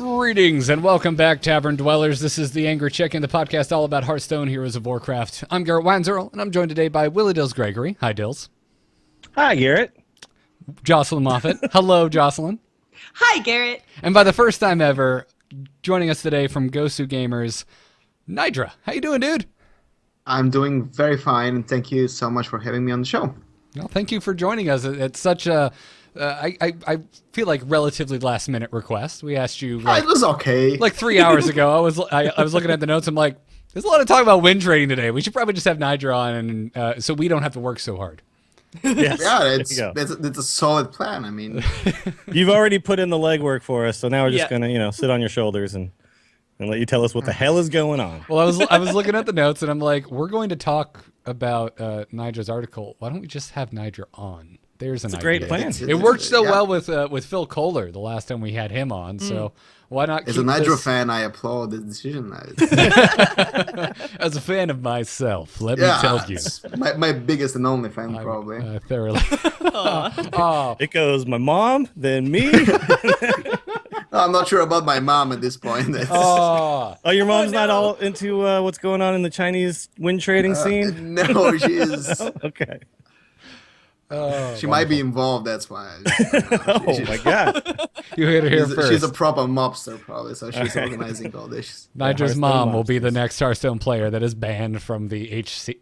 Greetings and welcome back, Tavern Dwellers. This is the Angry Chicken, the podcast all about Hearthstone, Heroes of Warcraft. I'm Garrett Wanzerl, and I'm joined today by Willie Dills Gregory. Hi, Dills. Hi, Garrett. Jocelyn Moffat. Hello, Jocelyn. Hi, Garrett. And by the first time ever, joining us today from GosuGamers, Nydra. How you doing, dude? I'm doing very fine, and thank you so much for having me on the show. Well, thank you for joining us. It's such a... I feel like relatively last minute request. We asked you It was okay. like 3 hours ago. I was looking at the notes. I'm like, there's a lot of talk about win trading today. We should probably just have Nydra on, and so we don't have to work so hard. Yes. Yeah, it's a solid plan. I mean, You've already put in the legwork for us, so now we're just gonna sit on your shoulders and let you tell us what the hell is going on. Well, I was looking at the notes, and I'm like, we're going to talk about Nydra's article. Why don't we just have Nydra on? There's an idea. Great plan. It worked so well with Phil Kohler the last time we had him on. So why not? As a Nydra fan, I applaud this decision. As a fan of myself, let me tell you, my biggest and only fan, probably. Thoroughly. It goes my mom, then me. I'm not sure about my mom at this point. Oh, your mom's not all into what's going on in the Chinese win trading scene? No, she is. Okay. She might be involved, that's why. My God. You heard it here first. She's a proper mobster, probably, so she's organizing all this. Nydra's mom will be the next Hearthstone player that is banned from the HTC.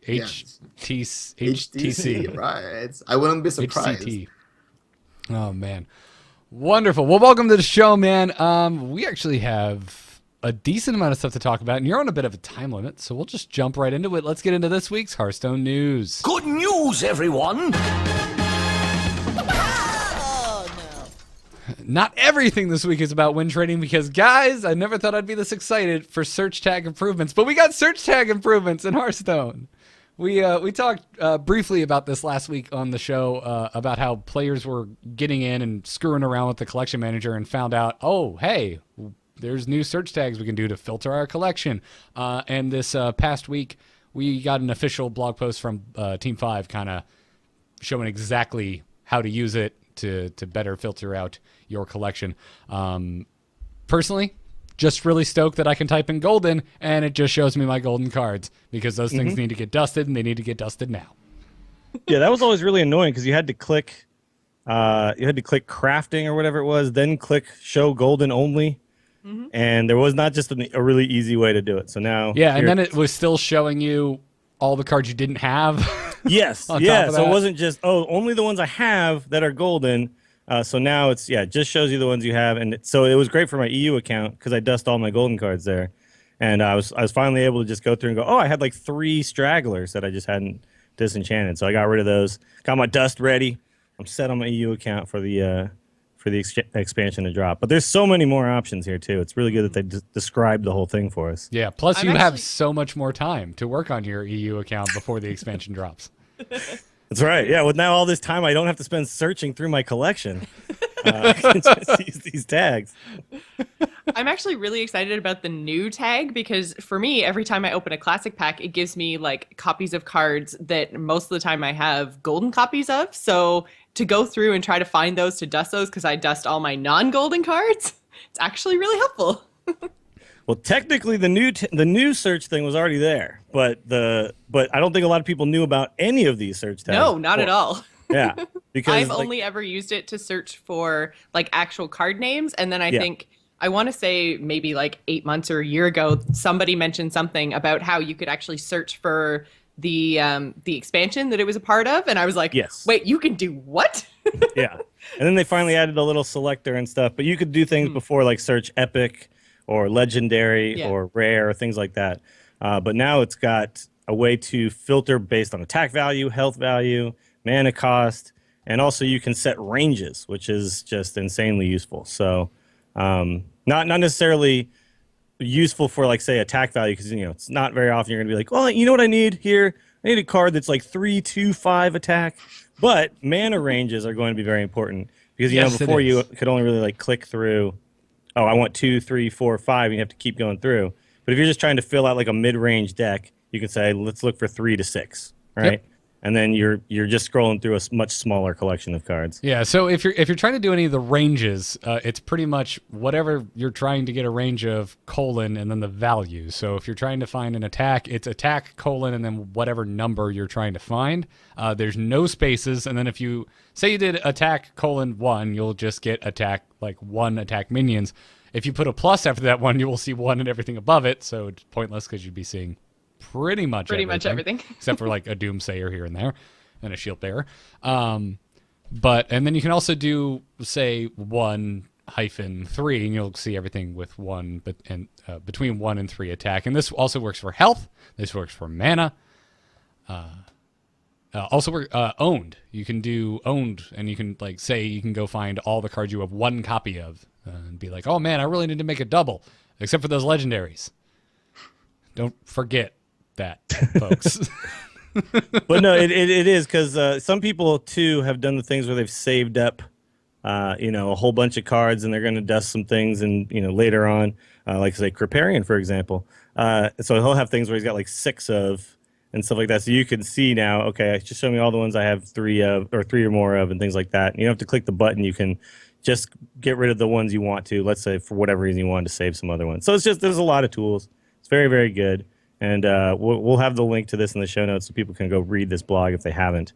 Right. I wouldn't be surprised. HCT. Oh, man. Wonderful. Well, welcome to the show, man. We actually have a decent amount of stuff to talk about, and you're on a bit of a time limit, so we'll just jump right into it. Let's get into this week's Hearthstone news. Good news, everyone! Not everything this week is about win trading because, guys, I never thought I'd be this excited for search tag improvements, but we got search tag improvements in Hearthstone. We talked briefly about this last week on the show about how players were getting in and screwing around with the collection manager and found out, oh, hey, there's new search tags we can do to filter our collection. And this past week, we got an official blog post from Team 5 kind of showing exactly how to use it to better filter out your collection. Personally, just really stoked that I can type in golden and it just shows me my golden cards because those things need to get dusted and they need to get dusted now. Yeah, that was always really annoying because you had to click crafting or whatever it was, then click show golden only. And there was not just a really easy way to do it. So now, and then it was still showing you all the cards you didn't have. Yes, yeah. So it wasn't just only the ones I have that are golden. So now it just shows you the ones you have, and so it was great for my EU account because I dust all my golden cards there, and I was finally able to just go through and go, I had like 3 stragglers that I just hadn't disenchanted, so I got rid of those. Got my dust ready. I'm set on my EU account for the expansion to drop. But there's so many more options here too. It's really good that they described the whole thing for us. Yeah, plus you have so much more time to work on your EU account before the expansion drops. That's right. Yeah, with now all this time, I don't have to spend searching through my collection. I can just use these tags. I'm actually really excited about the new tag because for me, every time I open a classic pack, it gives me like copies of cards that most of the time I have golden copies of. So to go through and try to find those, to dust those, because I dust all my non-golden cards, it's actually really helpful. Well, technically, the new search thing was already there, but I don't think a lot of people knew about any of these search tags. No, not at all. Yeah, because I've only ever used it to search for like actual card names, and then I think I want to say maybe like 8 months or a year ago, somebody mentioned something about how you could actually search for the expansion that it was a part of, and I was like, yes. Wait, you can do what? Yeah, and then they finally added a little selector and stuff, but you could do things before like search epic or legendary or rare or things like that. But now it's got a way to filter based on attack value, health value, mana cost, and also you can set ranges, which is just insanely useful. So not necessarily useful for like say attack value because it's not very often you're gonna be like, well, you know what I need here? I need a card that's like 3/2/5 attack. But mana ranges are going to be very important because before you could only really like click through. Oh, I want 2, 3, 4, 5. And you have to keep going through. But if you're just trying to fill out like a mid-range deck, you can say, let's look for 3 to 6, right? Yep. and then you're just scrolling through a much smaller collection of cards. Yeah, so if you're trying to do any of the ranges, it's pretty much whatever you're trying to get a range of, colon, and then the value. So if you're trying to find an attack, it's attack, colon, and then whatever number you're trying to find. There's no spaces, and then if you say you did attack, colon, 1, you'll just get attack, like 1 attack minions. If you put a plus after that 1, you will see 1 and everything above it, so it's pointless because you'd be seeing pretty much everything. Except for like a Doomsayer here and there, and a Shield Bearer. And then you can also do, say, 1-3, and you'll see everything with 1, between 1 and 3 attack. And this also works for health. This works for mana. Also, owned. You can do owned, and you can say you can go find all the cards you have 1 copy of, and be like, oh man, I really need to make a double, except for those legendaries. Don't forget that, folks. But no, it is, because some people too have done the things where they've saved up, a whole bunch of cards, and they're going to dust some things, and later on, like say Kripparrian, for example. So he'll have things where he's got like 6 of and stuff like that. So you can see now, okay, just show me all the ones I have 3 of, or 3 or more of, and things like that. You don't have to click the button. You can just get rid of the ones you want to. Let's say for whatever reason you wanted to save some other ones. So there's a lot of tools. It's very, very good. And we'll have the link to this in the show notes so people can go read this blog if they haven't.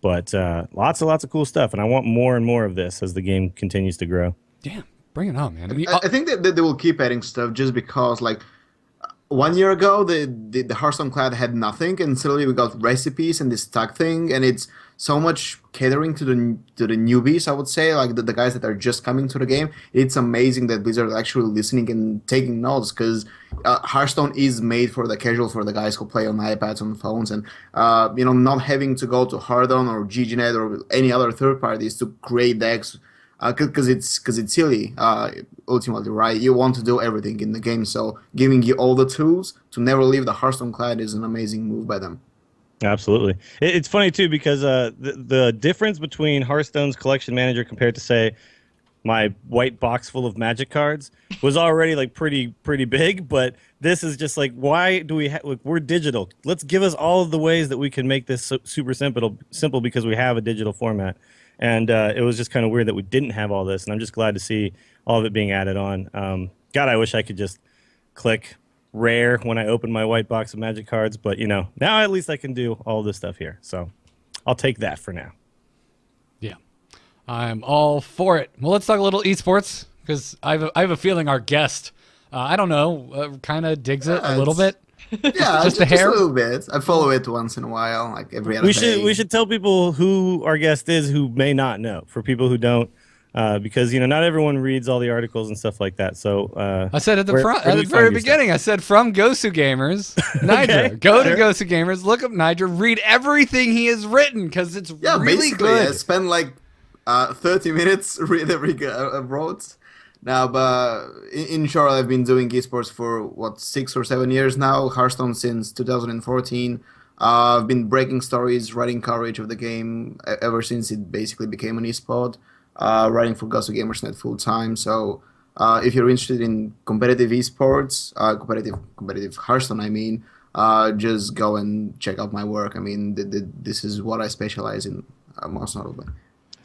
But lots of cool stuff, and I want more and more of this as the game continues to grow. Yeah, bring it on, man. I think that they will keep adding stuff just because, like, 1 year ago, the Hearthstone clad had nothing, and suddenly we got recipes and this tag thing, and it's so much catering to the newbies, I would say, like the guys that are just coming to the game. It's amazing that Blizzard are actually listening and taking notes, because Hearthstone is made for the casual, for the guys who play on iPads, on phones, and not having to go to Hearthstone or GGNet or any other third parties to create decks. Because it's silly, ultimately, right? You want to do everything in the game, so giving you all the tools to never leave the Hearthstone clad is an amazing move by them. Absolutely. It's funny, too, because the difference between Hearthstone's collection manager compared to, say, my white box full of Magic cards was already like pretty big, but this is just like, why do we we're digital. Let's give us all of the ways that we can make this super simple because we have a digital format. And it was just kind of weird that we didn't have all this, and I'm just glad to see all of it being added on. God, I wish I could just click rare when I open my white box of Magic cards, but now at least I can do all this stuff here. So I'll take that for now. Yeah, I'm all for it. Well, let's talk a little esports, because I have a feeling our guest, I don't know, kind of digs it a little bit. Yeah, just a little bit. I follow it once in a while, like every other day. We should tell people who our guest is who may not know, for people who don't, because not everyone reads all the articles and stuff like that. So I said at the very beginning, I said from GosuGamers, Nydra. Okay, Go to GosuGamers, look up Nydra, read everything he has written, because it's really good. I spent like 30 minutes read every I wrote. Now, but in short, I've been doing esports for 6 or 7 years now. Hearthstone since 2014. I've been breaking stories, writing coverage of the game ever since it basically became an esport. Writing for GosuGamers.net full time. So, if you're interested in competitive esports, competitive Hearthstone, I mean, just go and check out my work. I mean, this is what I specialize in, most notably.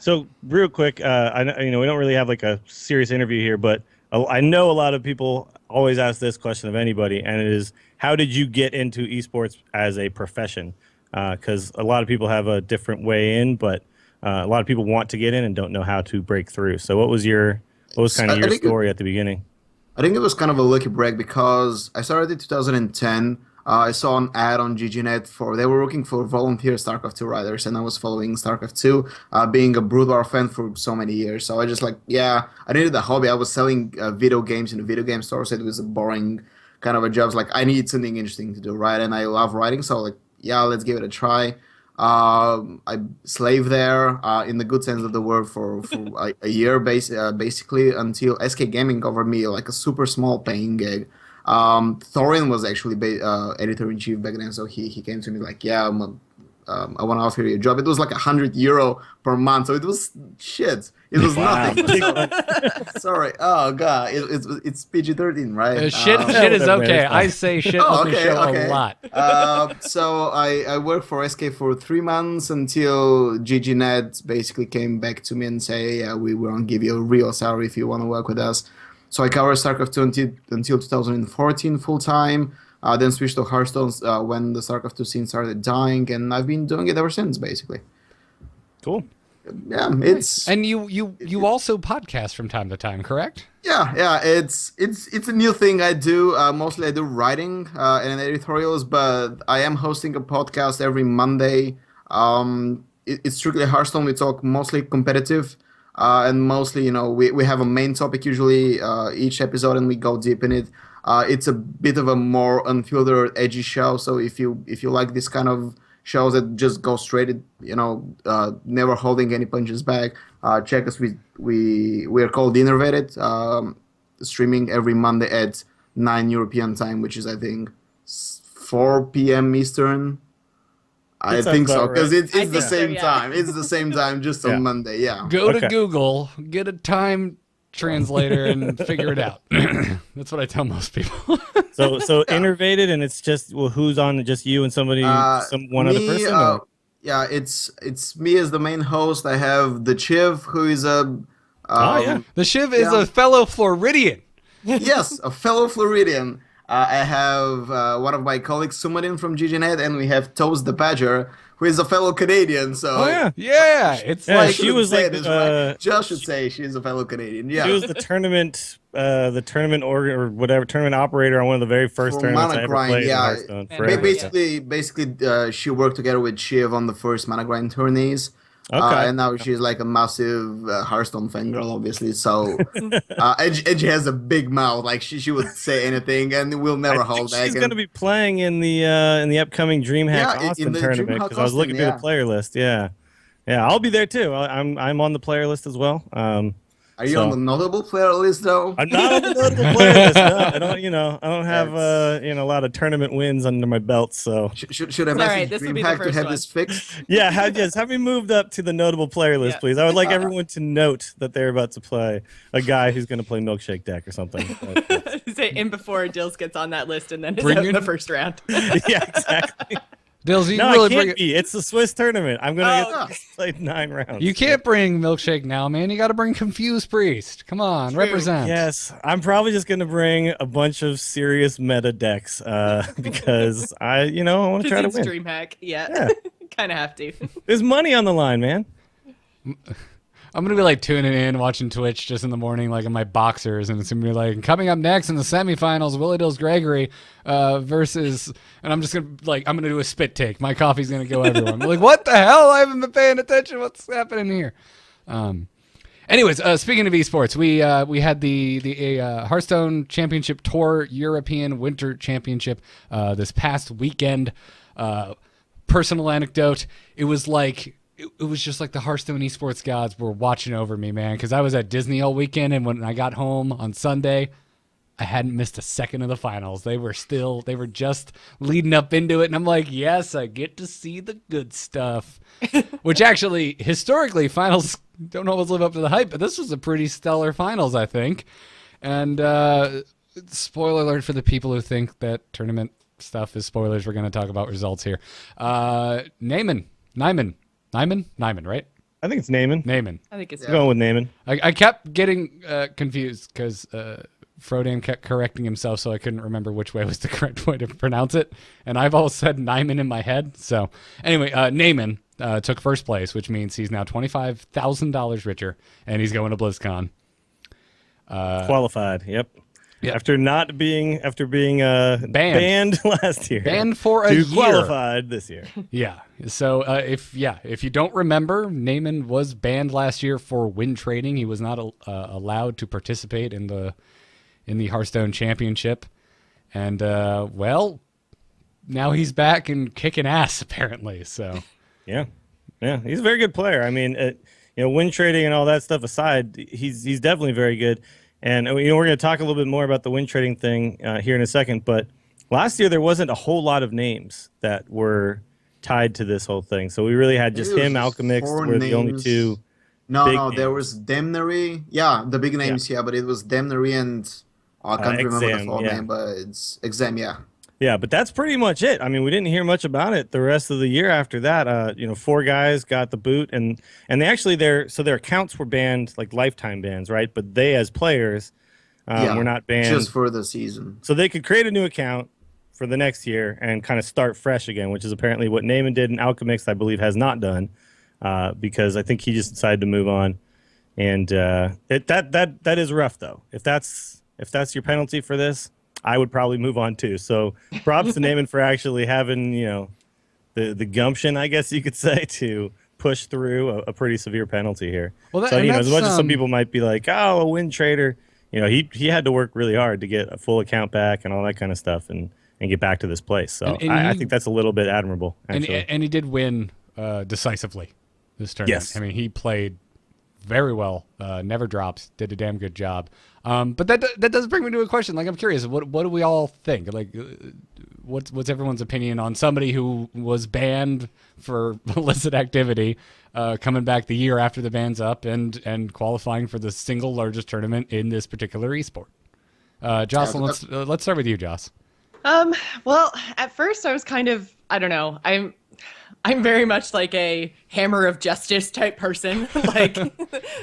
So real quick, I know, we don't really have like a serious interview here, but I know a lot of people always ask this question of anybody, and it is, how did you get into esports as a profession? Because a lot of people have a different way in, but a lot of people want to get in and don't know how to break through. So what was kind of your story at the beginning? I think it was kind of a lucky break, because I started in 2010. I saw an ad on GGNet they were looking for volunteer StarCraft 2 writers, and I was following StarCraft 2, being a Brood War fan for so many years. So I just I needed a hobby. I was selling video games in a video game store, so it was a boring kind of a job. I need something interesting to do, right? And I love writing, so let's give it a try. I slaved there in the good sense of the word for a year, basically, until SK Gaming offered me a super small paying gig. Thorin was actually editor-in-chief back then, so he came to me I want to offer you a job. It was like €100 per month, so it was shit. It was nothing. So, sorry. Oh god, it's PG-13, right? Shit is okay. I say shit on the show a lot. So I worked for SK for 3 months until GGNet basically came back to me and say, yeah, we won't give you a real salary if you want to work with us. So I covered StarCraft 2 until 2014 full time. Then switched to Hearthstone when the StarCraft 2 scene started dying, and I've been doing it ever since, basically. Cool. Yeah, it's And you also podcast from time to time, correct? yeah. It's a new thing I do. Mostly I do writing and editorials, but I am hosting a podcast every Monday. It's strictly Hearthstone. We talk mostly competitive, and mostly we have a main topic usually each episode, and we go deep in it. It's a bit of a more unfiltered, edgy show. So if you like this kind of shows that just go straight, never holding any punches back, check us. We are called Innovated, streaming every Monday at 9 European time, which is I think 4 p.m. Eastern. I think so, because it's the same time. It's the same time, just on Monday. Yeah. Go to Google, get a time translator, and figure it out. That's what I tell most people. So innovated, and it's just who's on? Just you and somebody, one other person. Yeah, it's me as the main host. I have the Chiv, who is a. The Shiv is a fellow Floridian. Yes, a fellow Floridian. I have one of my colleagues, Sumadin from GGNet, and we have Toast the Badger, who is a fellow Canadian. So it's like she was like Josh should say she's a fellow Canadian. Yeah, she was the tournament or whatever tournament operator on one of the very first tournaments I ever played in Hearthstone. Basically, she worked together with Shiv on the first Mana Grind tourneys. Okay. And now she's like a massive Hearthstone fangirl, obviously. So Edge has a big mouth. Like she would say anything, and we'll never hold back. She's going to be playing in the upcoming DreamHack Austin tournament because I was looking through the player list. Yeah, I'll be there too. I'm on the player list as well. Are you on the notable player list though? I'm not on the notable player list. No, I don't have a lot of tournament wins under my belt. So should I message DreamHack to have this fixed? Yeah, have me moved up to the notable player list, please. I would like everyone to note that they're about to play a guy who's going to play Milkshake Deck or something. Say in before Dills gets on that list, and then it's out in the first round. Yeah, exactly. Dills, you no, really it can't be. It's the Swiss tournament. I'm going to get played 9 rounds. You can't bring Milkshake now, man. You got to bring Confused Priest. Come on, represent. Yes, I'm probably just going to bring a bunch of serious meta decks because I want to try to win. DreamHack, yeah. Kind of have to. There's money on the line, man. I'm going to be like tuning in, watching Twitch just in the morning, like in my boxers, and it's going to be like, coming up next in the semifinals, Willie Dills Gregory versus, and I'm just going to, like, I'm going to do a spit take. My coffee's going to go everywhere. I'm like, what the hell? I haven't been paying attention. What's happening here? Anyways, speaking of esports, we had the Hearthstone Championship Tour European Winter Championship this past weekend. Personal anecdote, it was like, it was just like the Hearthstone esports gods were watching over me, man, because I was at Disney all weekend, and when I got home on Sunday, I hadn't missed a second of the finals. They were just leading up into it, and I'm like, yes, I get to see the good stuff. Which actually, historically, finals don't always live up to the hype, but this was a pretty stellar finals, I think. And spoiler alert for the people who think that tournament stuff is spoilers, we're going to talk about results here. Naiman, right? I think it's Naiman. I think it's going with Naiman. I kept getting confused because Frodan kept correcting himself, so I couldn't remember which way was the correct way to pronounce it. And I've always said Naiman in my head. So anyway, Naiman took first place, which means he's now $25,000 richer, and he's going to BlizzCon. Qualified. Yep. After being banned last year, banned for a year, qualified this year. Yeah. So if you don't remember, Naiman was banned last year for win trading. He was not allowed to participate in the Hearthstone Championship, and now he's back and kicking ass apparently. So yeah, he's a very good player. I mean, win trading and all that stuff aside, he's definitely very good. And we're going to talk a little bit more about the win trading thing here in a second. But last year there wasn't a whole lot of names that were tied to this whole thing. So we really had just It was him, just Alchemix four were the only names. two. No, big no, there names. was Demnery. Yeah, the big names, yeah, but it was Demnery and I can't remember the Exam, full yeah. name, but it's Exam, yeah. Yeah, but that's pretty much it. I mean, we didn't hear much about it the rest of the year after that. You know, 4 guys got the boot, and they actually their accounts were banned, like lifetime bans, right? But they, as players, Yeah, were not banned just for the season. so they could create a new account for the next year and kind of start fresh again, which is apparently what Naiman did, and Alchemix, I believe, has not done, because I think he just decided to move on. And that is rough, though. If that's your penalty for this, I would probably move on too. So props to Naiman for actually having, you know, the gumption, I guess you could say, to push through a pretty severe penalty here. Well, So, you know, as much as some people might be like, oh, a win trader, you know, he had to work really hard to get a full account back and all that kind of stuff and get back to this place. So I think that's a little bit admirable, actually. And he did win decisively this tournament. Yes. I mean, he played very well, never dropped, did a damn good job. But that does bring me to a question. Like, I'm curious, what do we all think? Like, what's everyone's opinion on somebody who was banned for illicit activity, coming back the year after the ban's up and qualifying for the single largest tournament in this particular esport? Jocelyn, let's start with you, Joss. Well, at first I was kind of, I don't know, I'm very much like a hammer of justice type person. Like,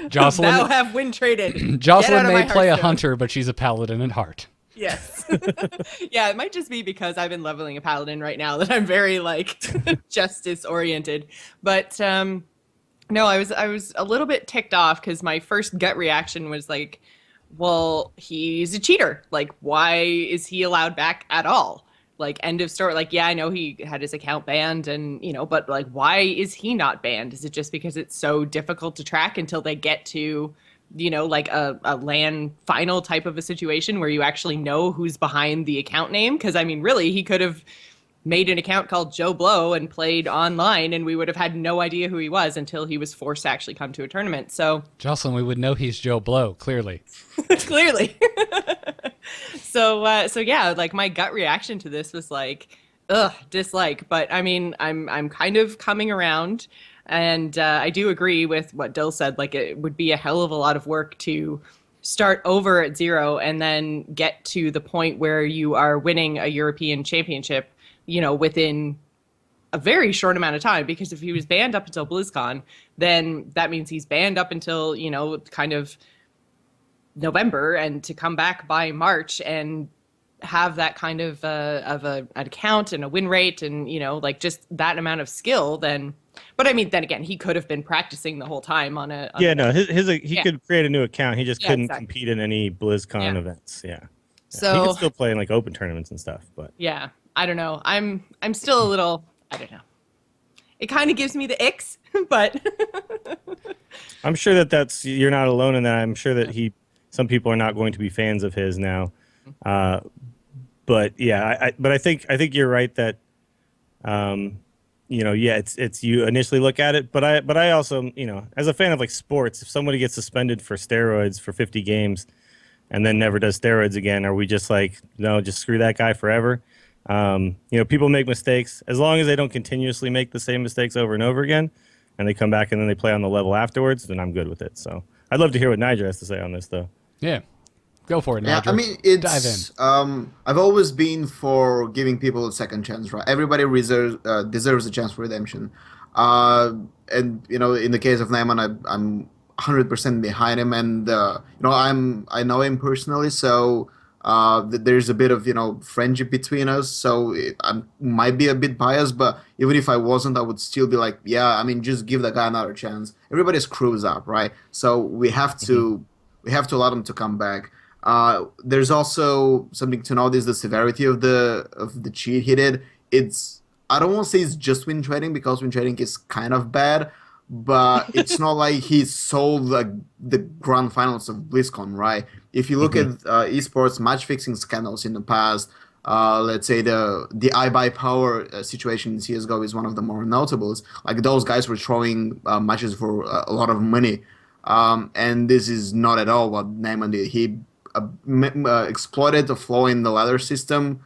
Jocelyn, thou have win traded. Jocelyn may play a hunter, but she's a paladin at heart. Yes. Yeah, it might just be because I've been leveling a paladin right now that I'm very like justice oriented. But no, I was a little bit ticked off because my first gut reaction was like, well, he's a cheater. Like, why is he allowed back at all? Like, end of story. Like, yeah, I know he had his account banned and, you know, but like, why is he not banned? Is it just because it's so difficult to track until they get to, you know, like a LAN final type of a situation where you actually know who's behind the account name? Because, I mean, really, he could have made an account called Joe Blow and played online and we would have had no idea who he was until he was forced to actually come to a tournament. So Jocelyn, we would know he's Joe Blow, clearly. Clearly. So yeah, like my gut reaction to this was like, ugh, dislike. But I mean, I'm kind of coming around, and I do agree with what Dill said. Like, it would be a hell of a lot of work to start over at 0 and then get to the point where you are winning a European championship, you know, within a very short amount of time. Because if he was banned up until BlizzCon, then that means he's banned up until, you know, kind of November, and to come back by March and have that kind of an account and a win rate and, you know, like just that amount of skill, then. But I mean, then again, he could have been practicing the whole time on a. Yeah, no, he could create a new account. He just couldn't exactly. compete in any BlizzCon events. Yeah. So he could still play in like open tournaments and stuff, but yeah, I don't know. I'm still a little, I don't know. It kind of gives me the icks, but I'm sure that's you're not alone in that. I'm sure that some people are not going to be fans of his now. But yeah, I think you're right that, you know, yeah, it's you initially look at it, but I also, you know, as a fan of like sports, if somebody gets suspended for steroids for 50 games and then never does steroids again, are we just like, no, just screw that guy forever? You know, people make mistakes. As long as they don't continuously make the same mistakes over and over again and they come back and then they play on the level afterwards, then I'm good with it. So I'd love to hear what Nydra has to say on this, though. Yeah. Go for it, Nydra. Yeah, I mean, Dive in. I've always been for giving people a second chance, right? Everybody deserves a chance for redemption. And, you know, in the case of Naiman, I'm 100% behind him. And, you know, I know him personally, so there's a bit of, you know, friendship between us. So I might be a bit biased, but even if I wasn't, I would still be like, yeah, I mean, just give the guy another chance. Everybody screws up, right? So we have to allow them to come back. There's also something to note is the severity of the cheat he did. I don't want to say it's just win trading because win trading is kind of bad, but it's not like he sold the grand finals of BlizzCon, right? If you look at esports match fixing scandals in the past, let's say the iBuyPower situation in CS:GO is one of the more notables. Like, those guys were throwing matches for a lot of money, and this is not at all what Naiman did. He exploited the flaw in the ladder system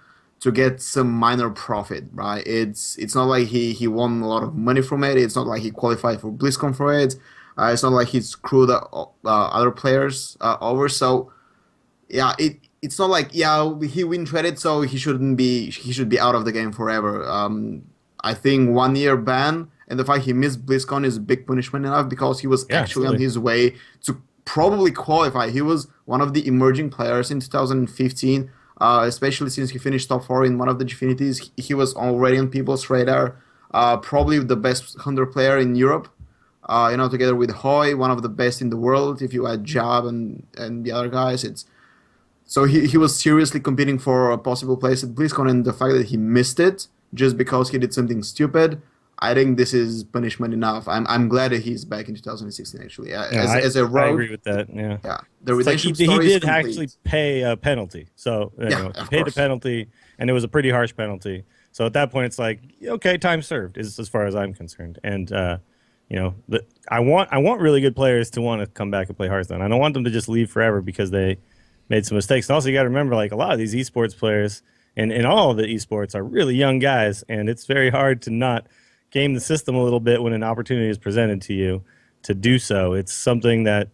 to get some minor profit, right? It's not like he won a lot of money from it. It's not like he qualified for BlizzCon for it. It's not like he screwed other players over. So yeah, it's not like he win traded, so he should be out of the game forever. I think 1 year ban and the fact he missed BlizzCon is a big punishment enough because he was actually on his way to probably qualify. He was one of the emerging players in 2015, especially since he finished top 4 in one of the Gfinities. He was already on people's radar. Probably the best hunter player in Europe. Together with Hoy, one of the best in the world. If you add Jab and the other guys, so he was seriously competing for a possible place at BlizzCon, and the fact that he missed it just because he did something stupid, I think this is punishment enough. I'm glad that he's back in 2016. Actually, as a rogue, I agree with that. Yeah, the redemption he story did is actually pay a penalty. So he paid a penalty, and it was a pretty harsh penalty. So at that point, it's like, okay, time served, is as far as I'm concerned. And I want really good players to want to come back and play Hearthstone. I don't want them to just leave forever because they made some mistakes. And also, you got to remember, like, a lot of these esports players and all of the esports are really young guys, and it's very hard to not game the system a little bit when an opportunity is presented to you to do so. It's something that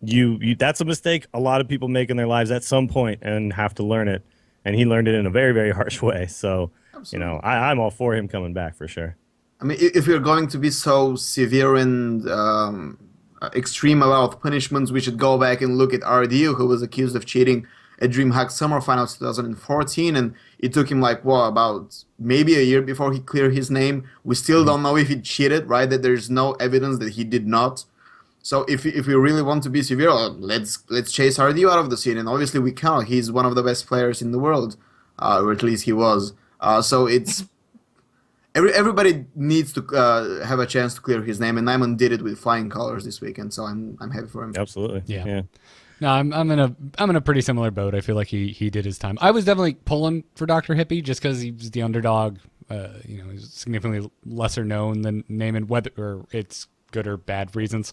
that's a mistake a lot of people make in their lives at some point and have to learn it. And he learned it in a very, very harsh way. So, absolutely. I'm all for him coming back for sure. I mean, if you're going to be so severe and extreme about punishments, we should go back and look at RDU, who was accused of cheating at DreamHack Summer Finals 2014, and it took him about maybe a year before he cleared his name. We still don't know if he cheated, right? That there's no evidence that he did not. So if we really want to be severe, let's chase RDU out of the scene, and obviously we cannot. He's one of the best players in the world, or at least he was. So it's everybody needs to have a chance to clear his name, and Naiman did it with flying colors this weekend. So I'm happy for him. Absolutely, yeah. No, I'm in a pretty similar boat. I feel like he did his time. I was definitely pulling for Dr. Hippie just because he was the underdog. He's significantly lesser known than Naiman, whether it's good or bad reasons.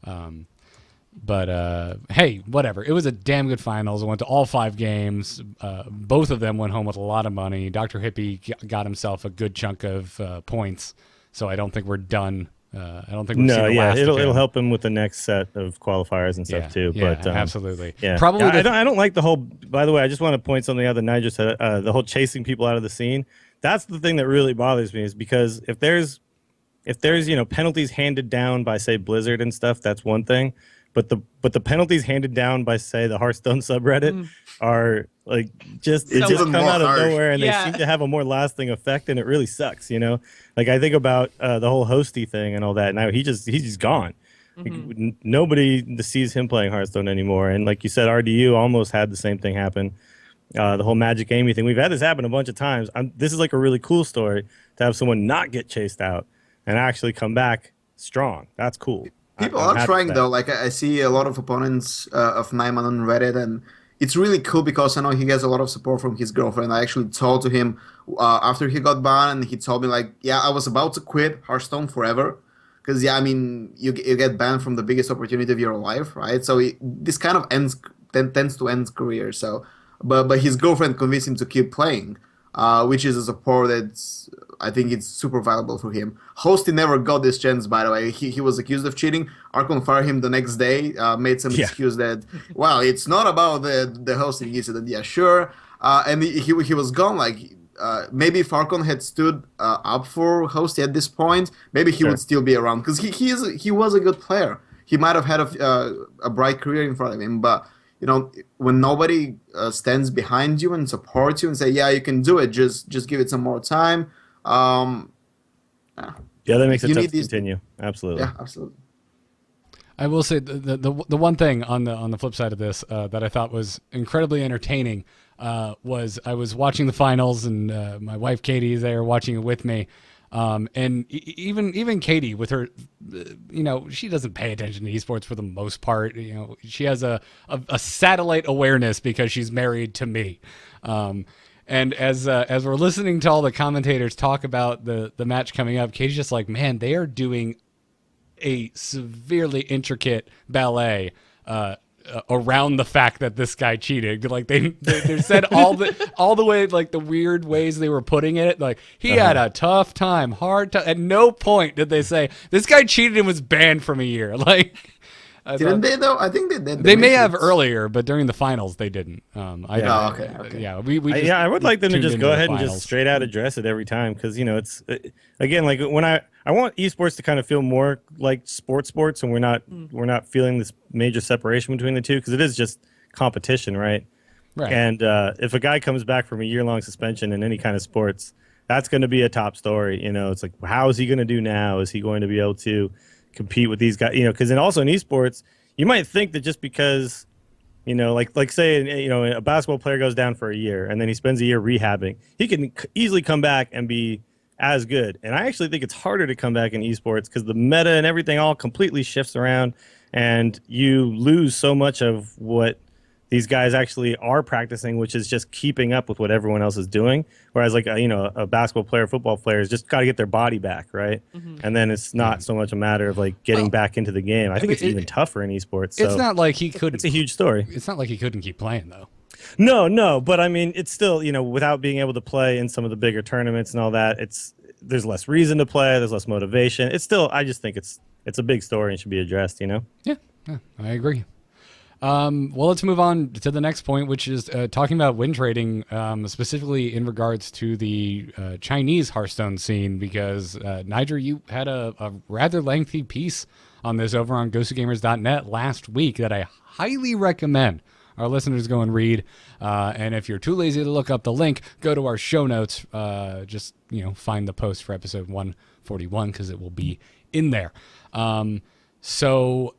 But hey, whatever. It was a damn good finals. I went to all 5 games. Both of them went home with a lot of money. Dr. Hippie got himself a good chunk of points. So I don't think we're done. I don't think we've seen the last of him. It'll help him with the next set of qualifiers and stuff too. Yeah, but absolutely. Yeah, probably. I don't like the whole. By the way, I just want to point something out that Nydra said. The whole chasing people out of the scene. That's the thing that really bothers me, is because if there's penalties handed down by, say, Blizzard and stuff, that's one thing. But the penalties handed down by, say, the Hearthstone subreddit are like just come out of nowhere, and they seem to have a more lasting effect, and it really sucks. Like I think about the whole hosty thing and all that. Now he's just gone. Like, nobody sees him playing Hearthstone anymore. And like you said, RDU almost had the same thing happen. The whole Magic Amy thing. We've had this happen a bunch of times. This is like a really cool story to have someone not get chased out and actually come back strong. That's cool. People are trying, though. Like, I see a lot of opponents of Naiman on Reddit, and it's really cool because I know he gets a lot of support from his girlfriend. I actually told to him after he got banned, and he told me, like, I was about to quit Hearthstone forever. Because, you get banned from the biggest opportunity of your life, right? So this kind of tends to end career. So, but his girlfriend convinced him to keep playing, which is a support that's, I think it's super valuable for him. Hosty never got this chance, by the way. He was accused of cheating. Archon fired him the next day, made some excuse that, well, it's not about the hosting incident. Yeah, sure. And he was gone. Like, maybe if Archon had stood up for Hosty at this point, maybe he would still be around. Because he was a good player. He might have had a bright career in front of him, but when nobody stands behind you and supports you and say, you can do it, just give it some more time. That makes it tough to continue. Absolutely. Yeah, absolutely. I will say the one thing on the flip side of this that I thought was incredibly entertaining was I was watching the finals, and my wife Katie is there watching it with me. And even Katie, with her, she doesn't pay attention to esports for the most part. She has a satellite awareness because she's married to me. And as we're listening to all the commentators talk about the match coming up, Katie's just like, man, they are doing a severely intricate ballet around the fact that this guy cheated. Like they said all the way, like the weird ways they were putting it. Like he had a tough time, hard time. At no point did they say this guy cheated and was banned from a year. Like didn't they though? I think they did. They may have earlier, but during the finals they didn't. Okay. Yeah, I would like them to tuned just into go the ahead and finals. just straight out address it every time, because it's again, like when I want esports to kind of feel more like sports, and we're not feeling this major separation between the two, because it is just competition, right? Right. And if a guy comes back from a year-long suspension in any kind of sports, that's going to be a top story. It's like, how is he going to do now? Is he going to be able to compete with these guys? Because then also in esports, you might think that just because, like say, a basketball player goes down for a year and then he spends a year rehabbing, he can easily come back and be as good. And I actually think it's harder to come back in esports because the meta and everything all completely shifts around, and you lose so much of what these guys actually are practicing, which is just keeping up with what everyone else is doing. Whereas like a basketball player, football player has just got to get their body back, right? And then it's not so much a matter of like getting back into the game. I think it's even tougher in esports. It's not like he couldn't. It's a huge story. It's not like he couldn't keep playing though. No, but I mean, it's still, without being able to play in some of the bigger tournaments and all that, there's less reason to play, there's less motivation. It's still, I just think it's a big story and should be addressed, Yeah, I agree. Well, let's move on to the next point, which is talking about win trading, specifically in regards to the Chinese Hearthstone scene, because Nydra, you had a rather lengthy piece on this over on GosuGamers.net last week that I highly recommend our listeners go and read. And if you're too lazy to look up the link, go to our show notes. Just find the post for episode 141 because it will be in there. So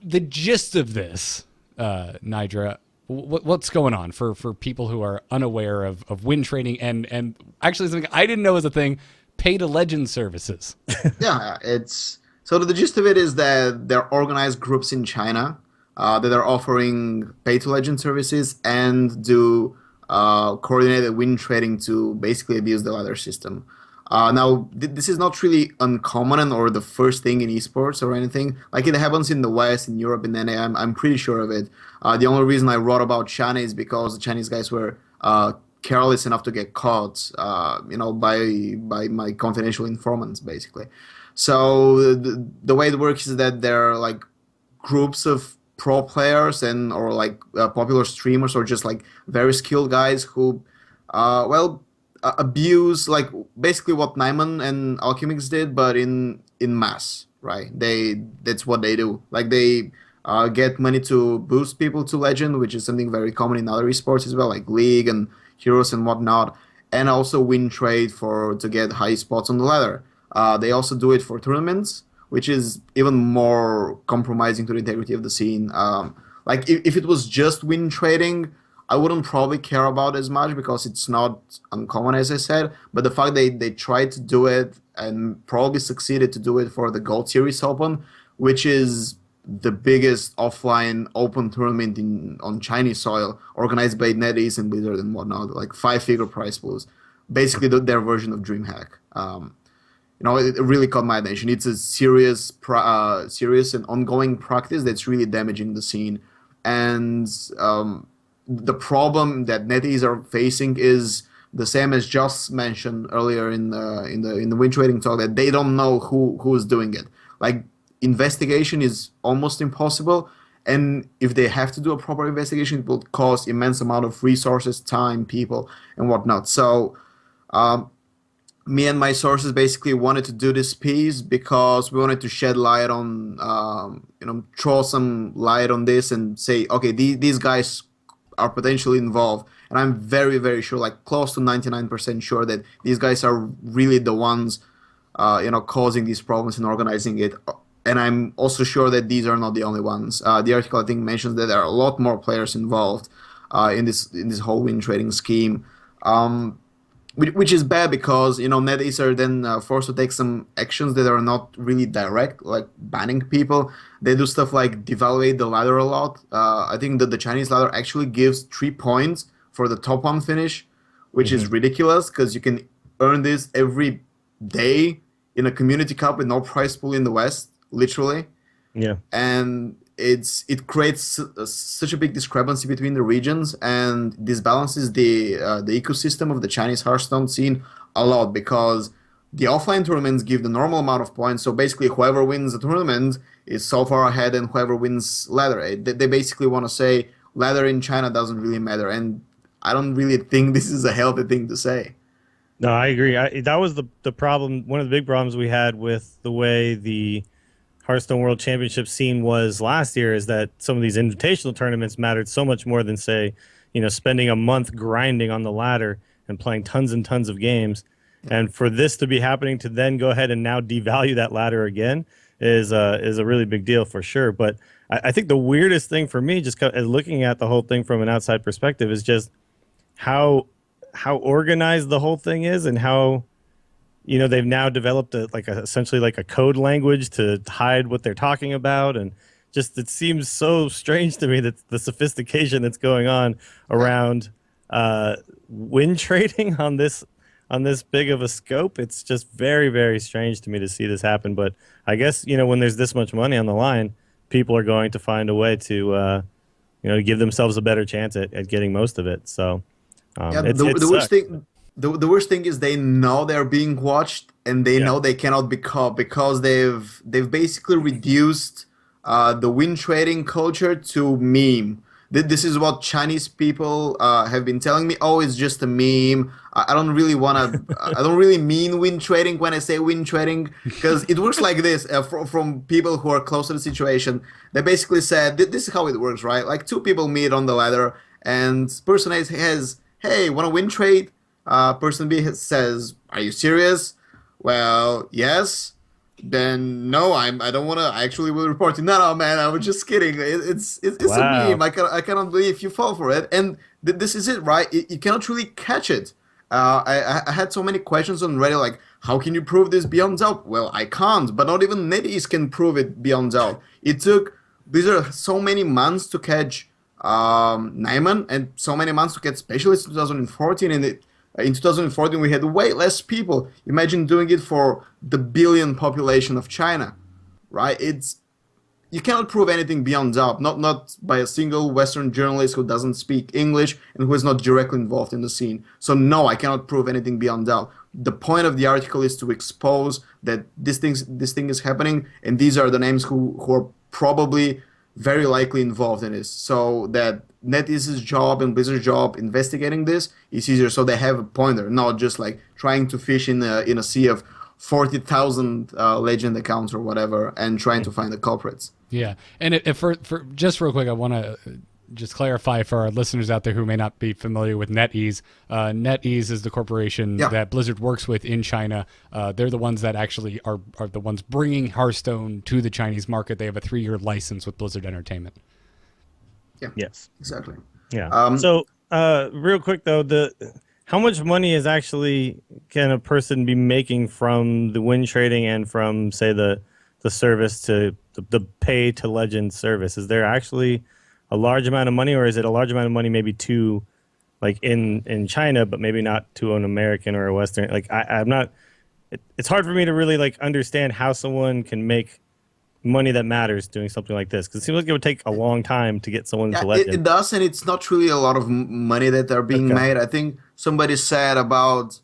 the gist of this, Nydra, what's going on for people who are unaware of win trading and actually something I didn't know was a thing, pay to legend services. Yeah, so the gist of it is that there are organized groups in China that are offering pay to legend services and do coordinated win trading to basically abuse the ladder system. Now, this is not really uncommon or the first thing in esports or anything. Like it happens in the West, in Europe, in NA. I'm pretty sure of it. The only reason I wrote about China is because the Chinese guys were careless enough to get caught, by my confidential informants, basically. So the way it works is that there are like groups of pro players or like popular streamers or just like very skilled guys who, abuse like basically what Naiman and Alchemix did, but in mass, right? That's what they do. Like they get money to boost people to legend, which is something very common in other esports as well, like League and Heroes and whatnot, and also win trade to get high spots on the ladder. They also do it for tournaments, which is even more compromising to the integrity of the scene. Like if it was just win trading, I wouldn't probably care about as much because it's not uncommon, as I said. But the fact they tried to do it and probably succeeded to do it for the Gold Series Open, which is the biggest offline open tournament on Chinese soil, organized by NetEase and Blizzard and whatnot, like 5-figure prize pools, basically their version of DreamHack. It really caught my attention. It's a serious and ongoing practice that's really damaging the scene, and the problem that NetEase are facing is the same as Joss mentioned earlier in the win trading talk, that they don't know who is doing it. Like investigation is almost impossible, and if they have to do a proper investigation, it will cost immense amount of resources, time, people, and whatnot. So me and my sources basically wanted to do this piece because we wanted to shed light on, throw some light on this and say, okay, these guys are potentially involved. And I'm very, very sure, like close to 99% sure that these guys are really the ones, causing these problems and organizing it. And I'm also sure that these are not the only ones. The article, I think, mentions that there are a lot more players involved in this whole win trading scheme. Which is bad because NetEase are then forced to take some actions that are not really direct, like banning people. They do stuff like devaluate the ladder a lot. I think that the Chinese ladder actually gives 3 points for the top 1 finish, which is ridiculous because you can earn this every day in a community cup with no prize pool in the West, literally. Yeah. And it creates such a big discrepancy between the regions, and this balances the ecosystem of the Chinese Hearthstone scene a lot, because the offline tournaments give the normal amount of points. So basically, whoever wins the tournament is so far ahead, and whoever wins ladder. They basically want to say ladder in China doesn't really matter, and I don't really think this is a healthy thing to say. No, I agree. That was the problem. One of the big problems we had with the way the Hearthstone World Championship scene was last year is that some of these invitational tournaments mattered so much more than, say, spending a month grinding on the ladder and playing tons and tons of games. And for this to be happening, to then go ahead and now devalue that ladder again is a really big deal for sure. But I think the weirdest thing for me, just looking at the whole thing from an outside perspective, is just how organized the whole thing is, and how they've now developed essentially like a code language to hide what they're talking about. And just it seems so strange to me that the sophistication that's going on around win trading on this big of a scope. It's just very, very strange to me to see this happen. But I guess when there's this much money on the line, people are going to find a way to give themselves a better chance at getting most of it. So the worst thing is they know they're being watched, and they know they cannot be caught, because they've basically reduced the win trading culture to meme. This is what Chinese people have been telling me. Oh, it's just a meme. I don't really I don't really mean win trading when I say win trading, because it works like this from people who are close to the situation. They basically said, this is how it works, right? Like, two people meet on the ladder, and person A says, hey, want to win trade? Person B says, are you serious? Well, yes. Then no, I don't want to. I actually will report you. No, man, I was just kidding. It's Wow. a meme. I cannot believe you fall for it. And this is it, right? You cannot really catch it. I had so many questions on Reddit, like, how can you prove this beyond doubt? Well, I can't, but not even NetEase can prove it beyond doubt. It took Blizzard so many months to catch Naiman, and so many months to get Specialists in 2014, and in 2014 we had way less people. Imagine doing it for the billion population of China, right? You cannot prove anything beyond doubt, not by a single Western journalist who doesn't speak English and who is not directly involved in the scene. So no, I cannot prove anything beyond doubt. The point of the article is to expose that this thing is happening, and these are the names who are probably very likely involved in this. So that NetEase's job and Blizzard's job investigating this is easier, so they have a pointer, not just like trying to fish in a sea of 40,000 legend accounts or whatever and trying to find the culprits. Yeah, and if for just real quick, I want to just clarify for our listeners out there who may not be familiar with NetEase. NetEase is the corporation that Blizzard works with in China. They're the ones that actually are the ones bringing Hearthstone to the Chinese market. They have a 3-year license with Blizzard Entertainment. Yeah. Yes. Exactly. Yeah. So, real quick though, how much money can a person be making from the win trading and from, say, the service to the pay to legend service? Is there actually a large amount of money, or is it a large amount of money maybe to, like, in China, but maybe not to an American or a Western? Like, I'm not. It's hard for me to really understand how someone can make money that matters doing something like this, because it seems like it would take a long time to get someone to legend. It does, and it's not really a lot of money that are being made. I think somebody said about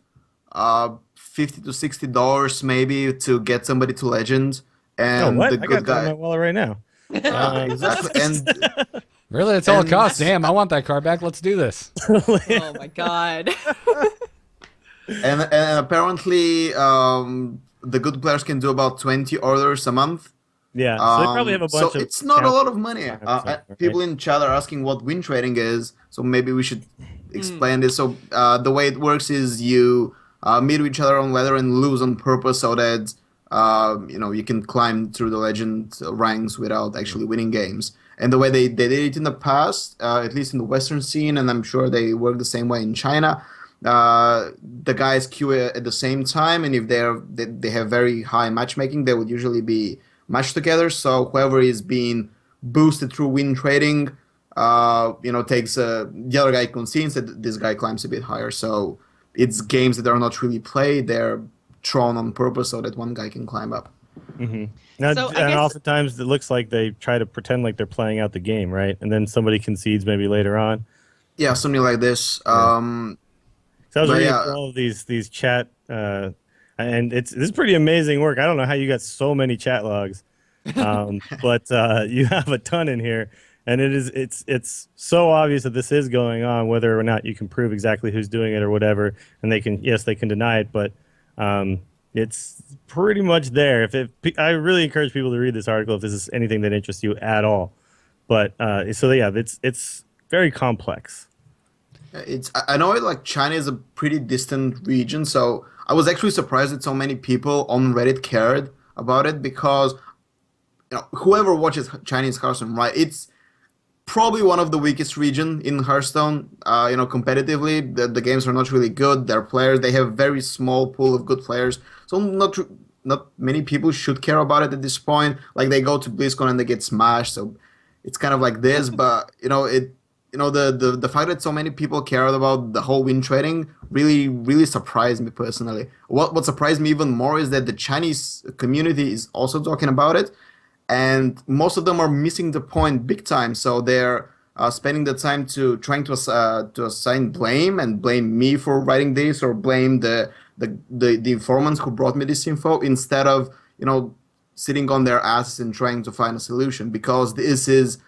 $50 to $60 maybe to get somebody to legend. And what? the I good got that on guy. my wallet right now. Exactly. And Really, that's all it costs. Damn, I want that card back. Let's do this. Oh my god. and apparently, the good players can do about 20 orders a month. Yeah, so they probably have a bunch so of. it's not a lot of money. Right. People in chat are asking what win trading is, so maybe we should explain this. So the way it works is you meet each other on ladder and lose on purpose, so that you can climb through the legend ranks without actually winning games. And the way they did it in the past, at least in the Western scene, and I'm sure they work the same way in China, the guys queue at the same time, and if they have very high matchmaking, they would usually be matched together. So whoever is being boosted through win trading, takes the other guy concedes that this guy climbs a bit higher. So it's games that are not really played; they're thrown on purpose so that one guy can climb up. Now, So I and guess oftentimes it looks like they try to pretend like they're playing out the game, right? And then somebody concedes maybe later on. Yeah, something like this. So I was But reading yeah, through all of these chat, and this is pretty amazing work. I don't know how you got so many chat logs, but you have a ton in here, and it's so obvious that this is going on, whether or not you can prove exactly who's doing it or whatever. And they can deny it, but it's pretty much there. I really encourage people to read this article if this is anything that interests you at all. But so yeah, it's very complex. I know like China is a pretty distant region, so I was actually surprised that so many people on Reddit cared about it because whoever watches Chinese Hearthstone, right? It's probably one of the weakest region in Hearthstone. Competitively, the games are not really good. Their players, they have very small pool of good players, so not many people should care about it at this point. Like they go to BlizzCon and they get smashed, so it's kind of like this. But the fact that so many people cared about the whole win trading really surprised me personally. What surprised me even more is that the Chinese community is also talking about it, and most of them are missing the point big time. So they're spending the time trying to assign blame and blame me for writing this or blame the informants who brought me this info instead of sitting on their asses and trying to find a solution, because this is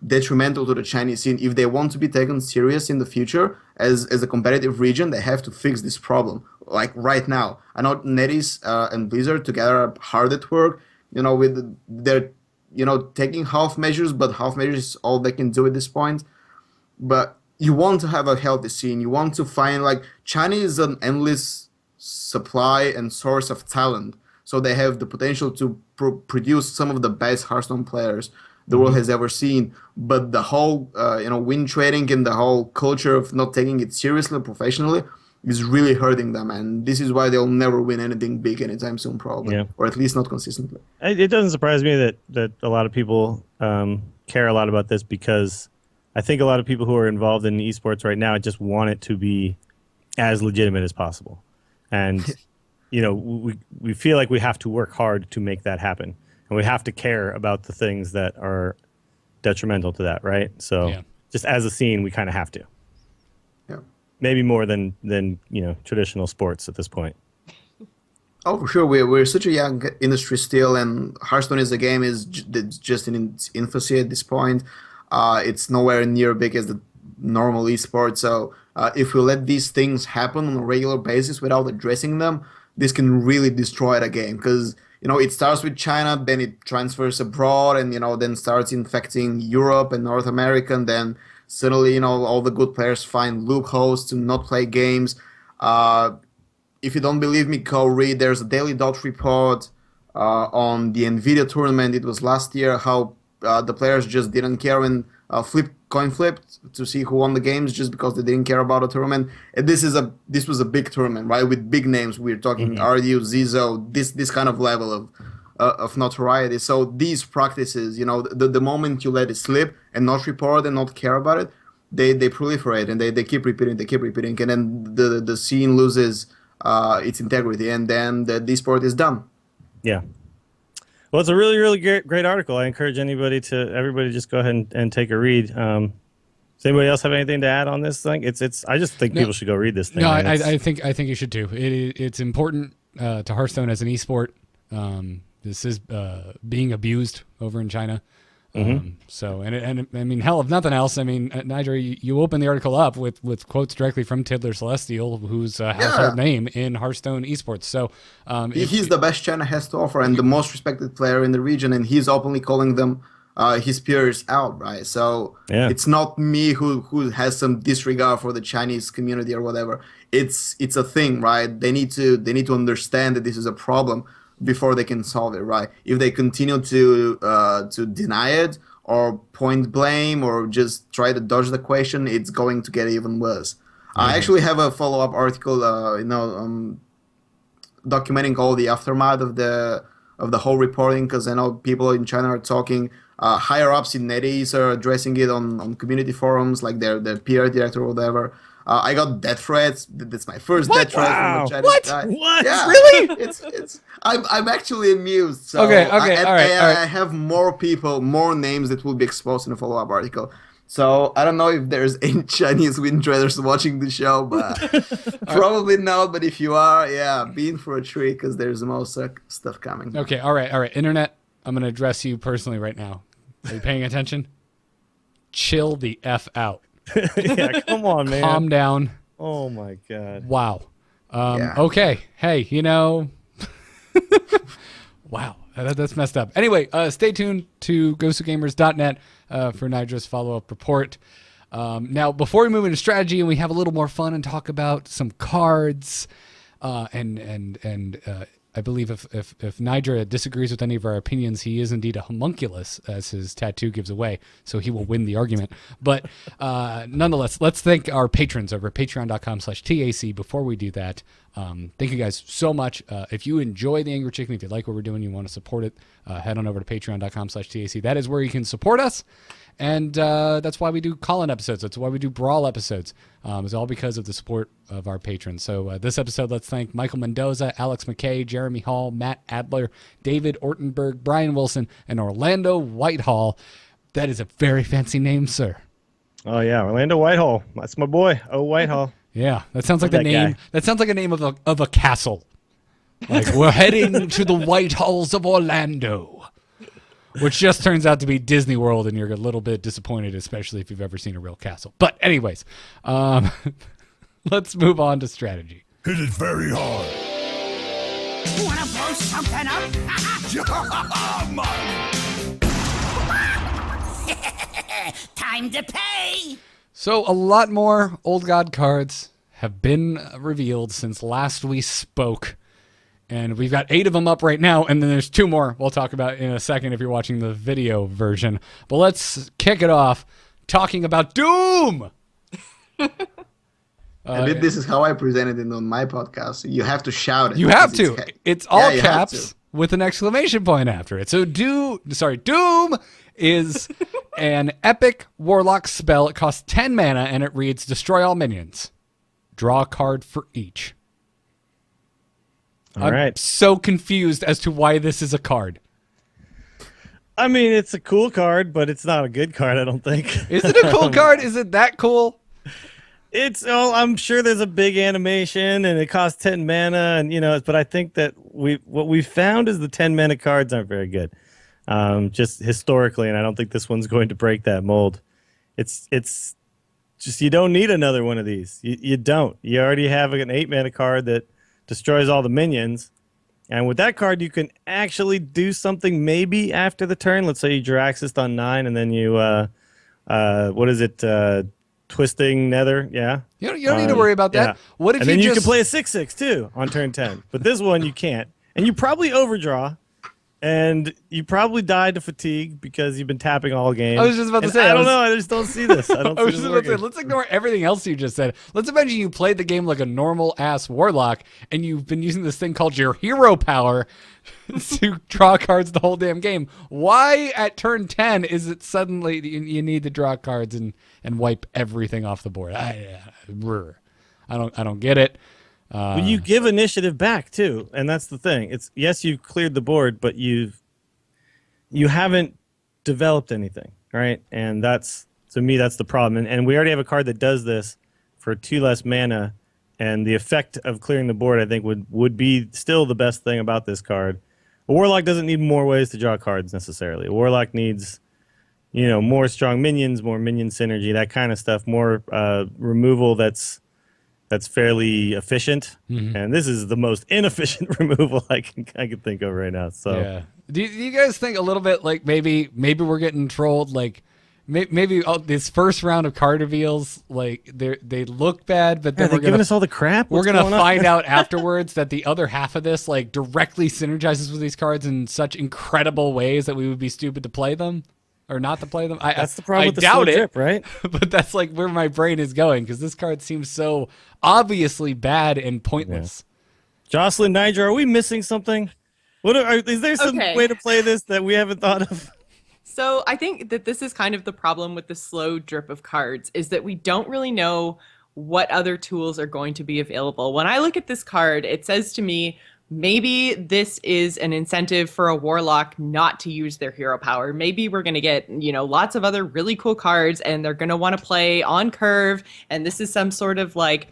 detrimental to the Chinese scene. If they want to be taken serious in the future as a competitive region, they have to fix this problem like right now. I know NetEase and Blizzard together are hard at work, they're taking half measures, but half measures is all they can do at this point. But you want to have a healthy scene. You want to find, like, China is an endless supply and source of talent, so they have the potential to produce some of the best Hearthstone players the world has ever seen. But the whole win trading and the whole culture of not taking it seriously and professionally is really hurting them, and this is why they'll never win anything big anytime soon, probably, or at least not consistently. It doesn't surprise me that a lot of people care a lot about this, because I think a lot of people who are involved in esports right now just want it to be as legitimate as possible, and we feel like we have to work hard to make that happen. And we have to care about the things that are detrimental to that, right? So just as a scene, we kind of have to. Yeah. Maybe more than traditional sports at this point. Oh, for sure. We're such a young industry still, and Hearthstone as a game is just in its infancy at this point. It's nowhere near big as the normal esports. So if we let these things happen on a regular basis without addressing them, this can really destroy the game, because it starts with China, then it transfers abroad, and then starts infecting Europe and North America, and then suddenly all the good players find loopholes to not play games. If you don't believe me, go read. There's a Daily Dot report on the Nvidia tournament. It was last year, how the players just didn't care and coin flipped to see who won the games just because they didn't care about the tournament. And this was a big tournament, right, with big names. We're talking RDU, Zizo, this kind of level of notoriety. So these practices, the moment you let it slip and not report and not care about it, they proliferate, and they keep repeating, and then the scene loses its integrity, and then the sport is done. Yeah. Well, it's a really, really great article. I encourage everybody just go ahead and take a read. Does anybody else have anything to add on this thing? I just think people should go read this thing. No, I think you should too. It's important to Hearthstone as an esport. This is being abused over in China. So, and I mean, hell, if nothing else, I mean, Nydra, you open the article up with quotes directly from Tiddler Celestial, who's a household name in Hearthstone esports. So, he's the best China has to offer and the most respected player in the region, and he's openly calling them his peers out, right? So it's not me who has some disregard for the Chinese community or whatever. It's a thing, right? They need to understand that this is a problem before they can solve it, right? If they continue to deny it or point blame or just try to dodge the question, it's going to get even worse. I actually have a follow-up article, documenting all the aftermath of the whole reporting, because I know people in China are talking Higher ups in NetEase are addressing it on community forums, like their PR director or whatever. I got death threats. That's my first death threat from a Chinese guy. What? Yeah, Really? It's. I'm actually amused. So Okay, all right. Oh, I have more people, more names that will be exposed in a follow-up article. So I don't know if there's any Chinese wind traders watching the show, but probably not. But if you are, yeah, be in for a treat because there's more stuff coming. Okay, all right. Internet, I'm going to address you personally right now. Are you paying attention? Chill the F out. Yeah, come on, man. Calm down. Oh my God. Wow. Yeah. Okay. Hey, wow. That's messed up. Anyway, stay tuned to GosuGamers.net for Nydra's follow-up report. Now, before we move into strategy and we have a little more fun and talk about some cards, and I believe if Nydra disagrees with any of our opinions, he is indeed a homunculus, as his tattoo gives away, so he will win the argument. But nonetheless, let's thank our patrons over at patreon.com/TAC. Before we do that, thank you guys so much. If you enjoy the Angry Chicken, if you like what we're doing, you want to support it, head on over to patreon.com/TAC. That is where you can support us. And that's why we do call-in episodes. That's why we do brawl episodes. It's all because of the support of our patrons. So this episode, let's thank Michael Mendoza, Alex McKay, Jeremy Hall, Matt Adler, David Ortenberg, Brian Wilson, and Orlando Whitehall. That is a very fancy name, sir. Oh yeah, Orlando Whitehall. That's my boy. Oh, Whitehall. Yeah, that sounds like Love the that name. guy. That sounds like a name of a castle. Like we're heading to the White Halls of Orlando. Which just turns out to be Disney World, and you're a little bit disappointed, especially if you've ever seen a real castle. But anyways, let's move on to strategy. Hit it very hard. Wanna blow something up? Time to pay! So a lot more Old God cards have been revealed since last we spoke. And we've got 8 of them up right now, and then there's 2 more we'll talk about in a second if you're watching the video version. But let's kick it off talking about Doom! This is how I presented it on my podcast. You have to shout it. You have because to. It's all you have caps to. with an exclamation point after it. So Doom is an epic warlock spell. It costs 10 mana, and it reads, destroy all minions. Draw a card for each. All right. I'm so confused as to why this is a card. I mean, it's a cool card, but it's not a good card, I don't think. Is it a cool card? Is it that cool? I'm sure there's a big animation and it costs 10 mana, and but I think that what we found is the 10 mana cards aren't very good. Just historically, and I don't think this one's going to break that mold. It's just you don't need another one of these. You don't. You already have an 8 mana card that destroys all the minions, and with that card you can actually do something maybe after the turn. Let's say you Jiraxis on 9 and then you Twisting Nether. Yeah, You don't need to worry about that. yeah. What if and then you just can play a 6/6 too on turn 10, but this one you can't, and you probably overdraw, and you probably die to fatigue because you've been tapping all game. I was just about to And say, I don't know. I just don't see this. I don't I see was this just about to say, working. let's ignore everything else you just said. Let's imagine you played the game like a normal ass warlock, and you've been using this thing called your hero power to draw cards the whole damn game. Why at turn 10 is it suddenly you need to draw cards and wipe everything off the board? I don't get it. But you give initiative back too, and that's the thing. It's yes, you've cleared the board, but you haven't developed anything, right? And that's, to me, that's the problem. And we already have a card that does this for 2 less mana, and the effect of clearing the board, I think, would be still the best thing about this card. A Warlock doesn't need more ways to draw cards necessarily. A Warlock needs, more strong minions, more minion synergy, that kind of stuff, more removal that's fairly efficient. Mm-hmm. And this is the most inefficient removal I can think of right now. So. Yeah. Do you guys think a little bit like maybe we're getting trolled? Like maybe this first round of card reveals, like they look bad, but then They're giving us all the crap. we're What's gonna going on? find out afterwards that the other half of this like directly synergizes with these cards in such incredible ways that we would be stupid to play them or not to play them. That's the problem I with the doubt slow it, drip, right? but that's like where my brain is going because this card seems so obviously bad and pointless. Jocelyn, Nydra, are we missing something? Is there some Okay. way to play this that we haven't thought of? So I think that this is kind of the problem with the slow drip of cards, is that we don't really know what other tools are going to be available. When I look at this card, it says to me, maybe this is an incentive for a warlock not to use their hero power. Maybe we're going to get, lots of other really cool cards and they're going to want to play on curve. And this is some sort of like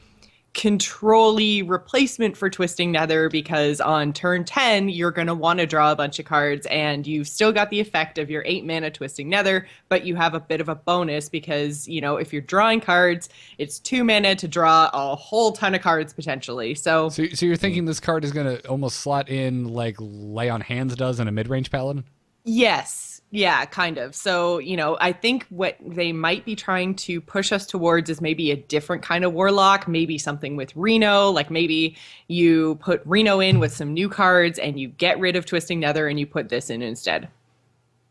control-y replacement for Twisting Nether, because on turn 10 you're going to want to draw a bunch of cards and you've still got the effect of your 8 mana Twisting Nether, but you have a bit of a bonus because if you're drawing cards, it's 2 mana to draw a whole ton of cards potentially. So you're thinking this card is going to almost slot in like Lay on Hands does in a mid-range paladin? Yes. Yeah, kind of. So, I think what they might be trying to push us towards is maybe a different kind of warlock, maybe something with Reno, like maybe you put Reno in with some new cards and you get rid of Twisting Nether and you put this in instead.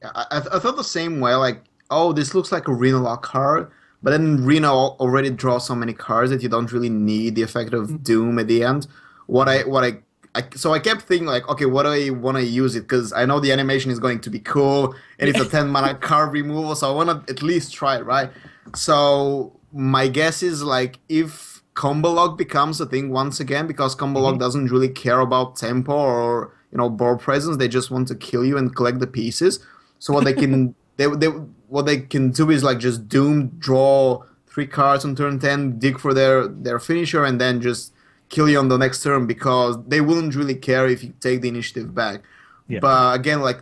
Yeah, I thought the same way, like, oh, this looks like a Reno lock card, but then Reno already draws so many cards that you don't really need the effect of Doom at the end. So I kept thinking, like, okay, what do I want to use it? Because I know the animation is going to be cool, and it's a 10 mana card removal, so I want to at least try it, right? So my guess is, like, if Combo Lock becomes a thing once again, because Combo Lock doesn't really care about tempo or, board presence, they just want to kill you and collect the pieces. So what they can what they can do is, like, just Doom, draw 3 cards on turn 10, dig for their finisher, and then just kill you on the next turn, because they wouldn't really care if you take the initiative back. Yeah. But again, like,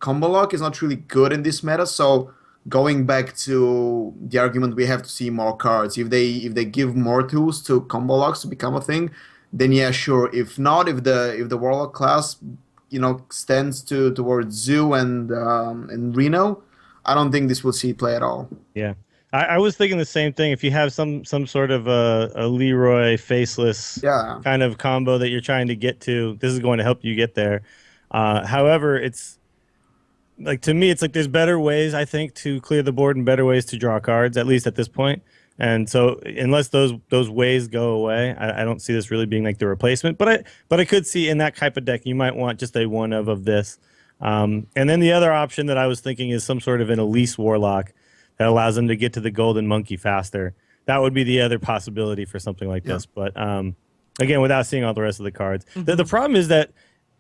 Combo Lock is not really good in this meta, so going back to the argument, we have to see more cards. If they give more tools to Combo Locks to become a thing, then yeah, sure. If not, if the Warlock class stands towards Zoo and Reno, I don't think this will see play at all. Yeah. I was thinking the same thing. If you have some sort of a Leroy faceless kind of combo that you're trying to get to, this is going to help you get there. However, it's like, to me, it's like there's better ways, I think, to clear the board and better ways to draw cards, at least at this point. And so unless those ways go away, I don't see this really being like the replacement. But I could see in that type of deck, you might want just a one of this. And then the other option that I was thinking is some sort of an Elise Warlock that allows them to get to the golden monkey faster. That would be the other possibility for something like this. But again, without seeing all the rest of the cards. The problem is that,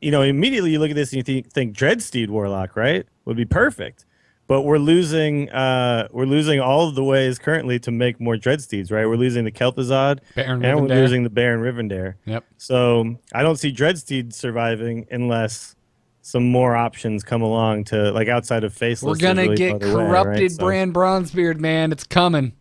immediately you look at this and you think Dreadsteed Warlock, right? Would be perfect. But we're losing all of the ways currently to make more Dreadsteeds, right? We're losing the Kel'Thuzad, and we're losing the Baron Rivendare. Yep. So I don't see Dreadsteed surviving unless some more options come along to, like, outside of Faceless. We're gonna really get corrupted Bran Bronzebeard, man. It's coming.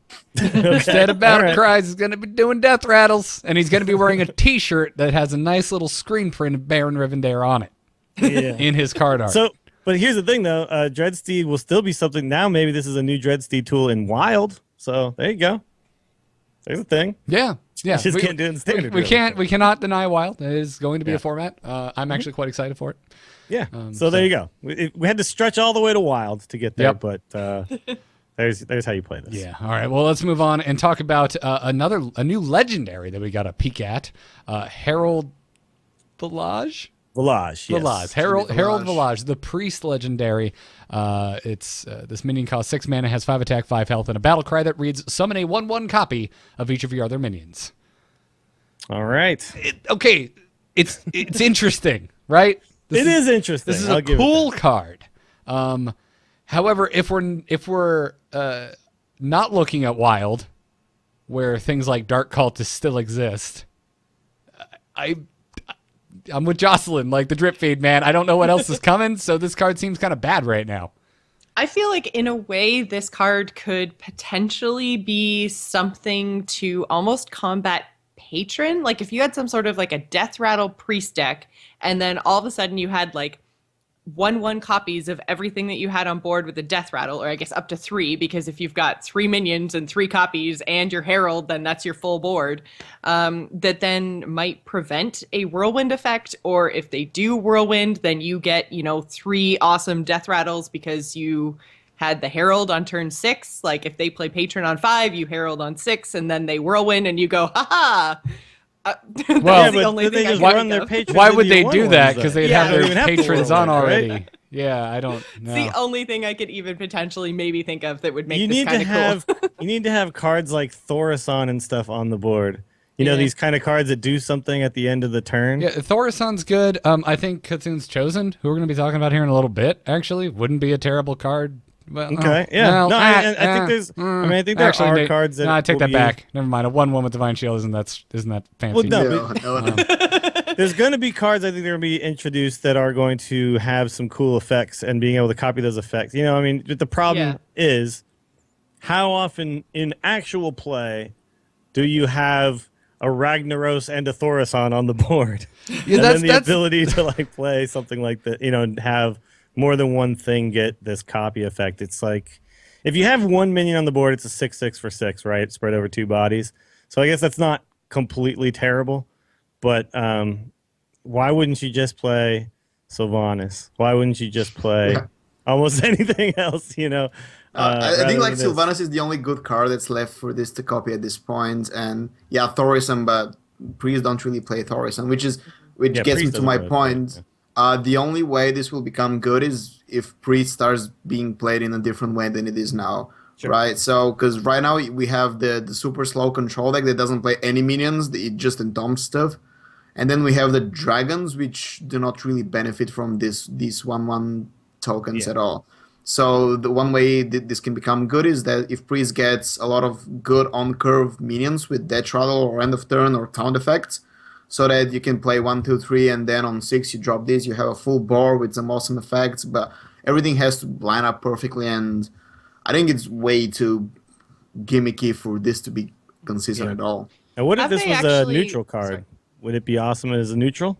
Instead of battle cries, he's gonna be doing death rattles, and he's gonna be wearing a T-shirt that has a nice little screen print of Baron Rivendare on it in his card art. So, but here's the thing, though. Dreadsteed will still be something. Now maybe this is a new Dreadsteed tool in Wild. So there you go. There's a thing. Yeah. You just can't do it in Standard. We cannot deny Wild. It is going to be a format. I'm actually quite excited for it. Yeah. So there you go. We had to stretch all the way to Wild to get there, but there's how you play this. Yeah. All right. Well, let's move on and talk about a new legendary that we got a peek at. Herald Village. Village, yes. Herald Village, the priest legendary. It's this minion costs 6 mana, has 5 attack, 5 health, and a battle cry that reads, summon a 1/1 copy of each of your other minions. All right. It's interesting, right? It is interesting. This is a cool card. However, if we're not looking at Wild, where things like Dark Cultists still exist, I'm with Jocelyn, like the drip feed, man. I don't know what else is coming, so this card seems kind of bad right now. I feel like in a way this card could potentially be something to almost combat Patron. Like if you had some sort of like a Death Rattle priest deck, and then all of a sudden you had like 1/1 copies of everything that you had on board with the Death Rattle, or I guess up to 3, because if you've got 3 minions and 3 copies and your Herald, then that's your full board, that then might prevent a Whirlwind effect. Or if they do Whirlwind, then you get, 3 awesome Death Rattles because you had the Herald on turn 6. Like if they play Patron on 5, you Herald on 6, and then they Whirlwind and you go, ha-ha! Well, the only thing why would they do that? Because they'd have their patrons on already. Yeah, I don't know. It's the only thing I could even potentially maybe think of that would make You this need to kind of have cool. you need to have cards like Thaurissan and stuff on the board. You know, Yeah. these kind of cards that do something at the end of the turn. Yeah, Thorison's good. I think Katsun's Chosen, who we're going to be talking about here in a little bit, actually wouldn't be a terrible card. Well, Okay, yeah. No, I think there's. I mean, I think there are cards that. No, I take will that be- back. Never mind. A 1/1 with Divine Shield isn't that fancy? Well, no, No, no. There's going to be cards I think they're going to be introduced that are going to have some cool effects and being able to copy those effects. You know, I mean, but the problem is how often in actual play do you have a Ragnaros and a Thaurissan on the board? Yeah, and that's then the ability to like play something like that, you know, and have more than one thing get this copy effect. It's like if you have one minion on the board, it's a 6/6 for 6, right? Spread over 2 bodies. So I guess that's not completely terrible. But why wouldn't you just play Sylvanas? Why wouldn't you just play almost anything else, you know? I think rather like than this? Sylvanas is the only good card that's left for this to copy at this point. And yeah, Thaurissan, but Priests don't really play Thaurissan, which Yeah, gets me Priest to my doesn't really play, point. The only way this will become good is if Priest starts being played in a different way than it is now. Sure. Right? So, because right now we have the super slow control deck that doesn't play any minions, it just entombs stuff. And then we have the dragons, which do not really benefit from these 1/1 tokens at all. So the one way this can become good is that if Priest gets a lot of good on-curve minions with Death Rattle or End of Turn or Taunt effects, so that you can play 1, 2, 3, and then on 6 you drop this, you have a full board with some awesome effects, but everything has to line up perfectly, and I think it's way too gimmicky for this to be consistent at all. Now, what if Have this they was actually- a neutral card? sorry. Would it be awesome as a neutral?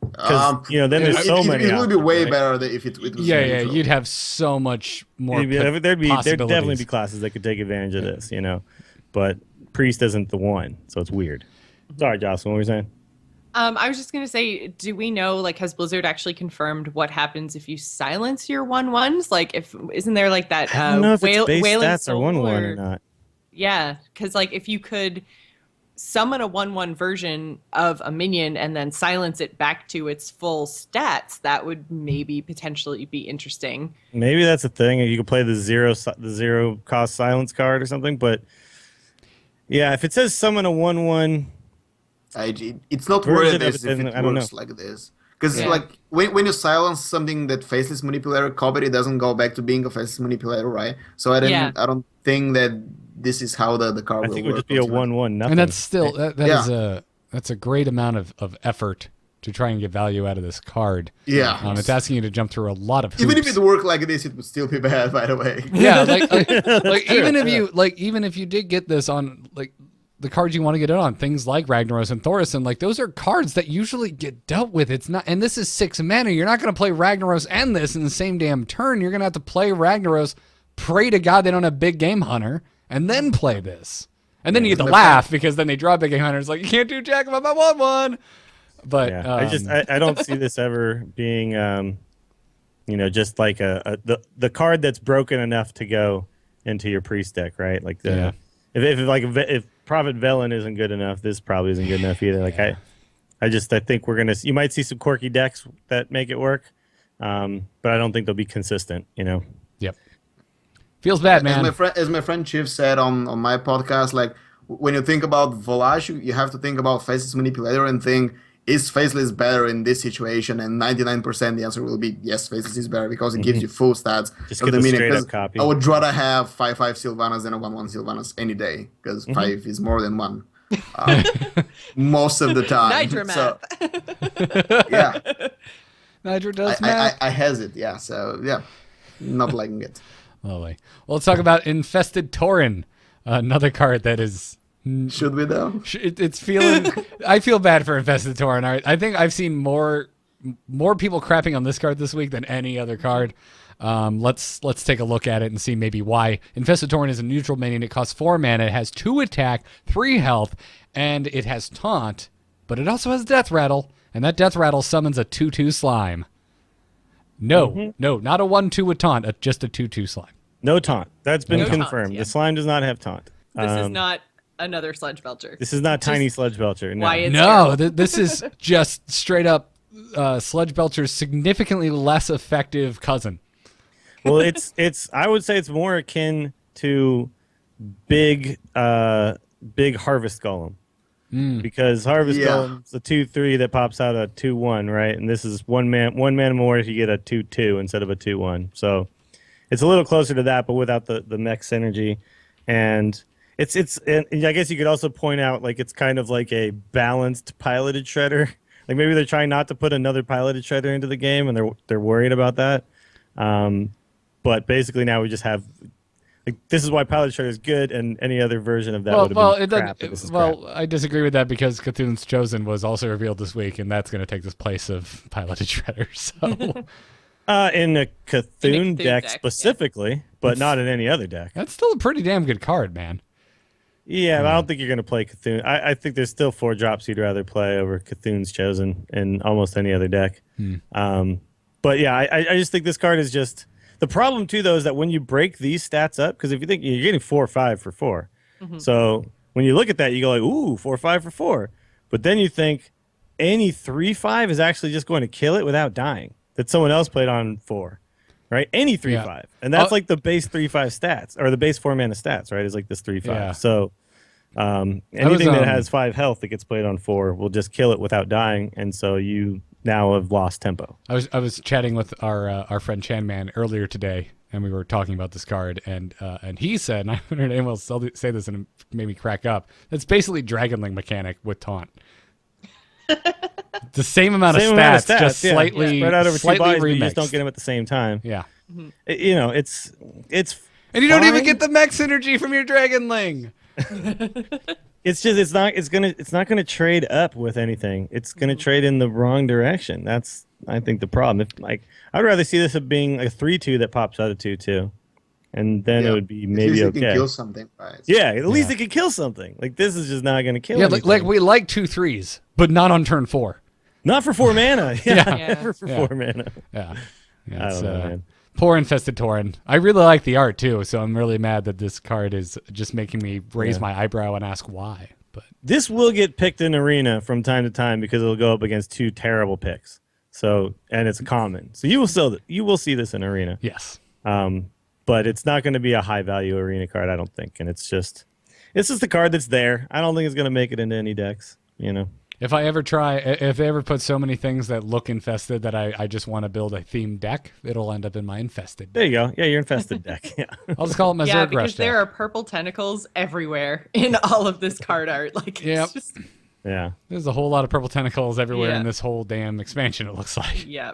Because you know, then there's so many. It would be options, way right? better if it was Yeah, neutral. you'd have so much more. There'd definitely possibilities. be classes that could take advantage of this, you know. But Priest isn't the one, so it's weird. Sorry, Jocelyn, what were you saying? I was just gonna say, do we know, like, has Blizzard actually confirmed what happens if you silence your 1/1s? Like, isn't there like that I don't know if whale, it's base Wailing stats or Soul 1/1 or not. Yeah, because like if you could summon a 1/1 version of a minion and then silence it back to its full stats, that would maybe potentially be interesting. Maybe that's a thing. You could play the zero cost silence card or something. But yeah, if it says summon a 1/1. It's not Version worth of this it, if I it don't works know. like this. Because Yeah. like when you silence something that Faceless Manipulator copied, it doesn't go back to being a Faceless Manipulator, right? So I don't think that this is how the card I will think it would work. just be a ultimately. 1/1 nothing. And that's still that Yeah. that's a great amount of effort to try and get value out of this card. Yeah. It's asking you to jump through a lot of hoops. Even if it worked like this, it would still be bad. By the way. Yeah, like even if you did get this on like the cards you want to get it on, things like Ragnaros and Thaurissan, like those are cards that usually get dealt with. It's not, and this is 6 mana. You're not going to play Ragnaros and this in the same damn turn. You're going to have to play Ragnaros, pray to God they don't have Big Game Hunter, and then play this. And then you get to laugh because then they draw Big Game Hunter. It's like, you can't do Jack about my 1/1. But yeah, I don't see this ever being, you know, just like the card that's broken enough to go into your priest deck, right? Like if Prophet Velen isn't good enough, this probably isn't good enough either. Like I think you might see some quirky decks that make it work, but I don't think they'll be consistent. You know. Yep. Feels bad, man. As my friend Chief said on my podcast, like when you think about Volage, you have to think about Faceless Manipulator and think, is Faceless better in this situation? And 99% the answer will be yes, Faceless is better because it gives you full stats. Just of get the minion. straight up 'Cause copy. I would rather have 5/5 Sylvanas than a 1/1 Sylvanas any day because 5 is more than 1 most of the time. Nydra So, math. yeah, Nydra does I math. hesitate. Yeah, so yeah, not liking it. Lovely. Well, let's talk about Infested Tauren, another card that is. Should we though? It's feeling. I feel bad for Infested Tauren. I think I've seen more people crapping on this card this week than any other card. Let's take a look at it and see maybe why. Infested Tauren is a neutral minion. It costs 4 mana. It has 2 attack, 3 health, and it has taunt. But it also has Death Rattle, and that Death Rattle summons a 2/2 slime. No, not a 1/2 with taunt. Just a 2/2 slime. No taunt. That's been No taunt, confirmed. yeah. The slime does not have taunt. This is not another Sludge Belcher. This is not Tiny Sludge Belcher. No. Why it's No, terrible. this is just straight up Sludge Belcher's significantly less effective cousin. Well, it's I would say it's more akin to big Harvest Golem. Because Harvest Golem's a 2/3 that pops out a 2/1, right? And this is one man more if you get a 2/2 instead of a 2/1. So it's a little closer to that, but without the mech synergy. And and I guess you could also point out like it's kind of like a balanced piloted shredder. Like maybe they're trying not to put another piloted shredder into the game, and they're worried about that. But basically now we just have. Like, this is why Pilot Shredder is good, and any other version of that would have been crap. Well, I disagree with that because Cthulhu's Chosen was also revealed this week, and that's going to take the place of Piloted Shredder. So, in a Cthulhu deck specifically, but not in any other deck. That's still a pretty damn good card, man. Yeah, but I don't think you're going to play Cthulhu. I think there's still 4 drops you'd rather play over Cthulhu's Chosen in almost any other deck. But yeah, I just think this card is just. The problem, too, though, is that when you break these stats up, because if you think you're getting 4 or 5 for 4. So when you look at that, you go like, ooh, 4 or 5 for 4. But then you think any 3/5 is actually just going to kill it without dying. That someone else played on 4, right? Any 3/5. And that's like the base 3/5 stats, or the base 4 mana stats, right? Is like this 3/5. Yeah. So anything that has 5 health that gets played on 4 will just kill it without dying. And so you now have lost tempo. I was chatting with our friend Chanman earlier today, and we were talking about this card, and he said, and I haven't heard anyone else say this, and it made me crack up. It's basically Dragonling mechanic with taunt. The same amount of stats, just slightly spread out over 2 buys, but you remixed. just don't get them at the same time. Yeah, it's and you don't even get the mech synergy from your Dragonling. It's just it's not gonna trade up with anything. It's gonna trade in the wrong direction. That's I think the problem. I'd rather see this as being a 3/2 that pops out of 2/2, and then it would be maybe okay. It can kill something, right? Yeah, at least it can kill something. Like this is just not gonna kill. Yeah, anything. like we like 2/3s, but not on turn 4. Not for 4 mana. Never for 4 mana. Yeah, I don't know, man. Poor Infested Tauren. I really like the art too, so I'm really mad that this card is just making me raise my eyebrow and ask why. But this will get picked in Arena from time to time because it'll go up against 2 terrible picks. So and it's common. So you will see this in Arena. Yes. But it's not going to be a high value Arena card, I don't think. And it's just the card that's there. I don't think it's going to make it into any decks. If they ever put so many things that look infested that I just want to build a themed deck, it'll end up in my infested deck. There you go. Yeah, your infested deck. Yeah. I'll just call it my Zerg because Rush there deck. are purple tentacles everywhere in all of this card art. Like, it's just... Yeah. There's a whole lot of purple tentacles everywhere in this whole damn expansion, it looks like. Yeah.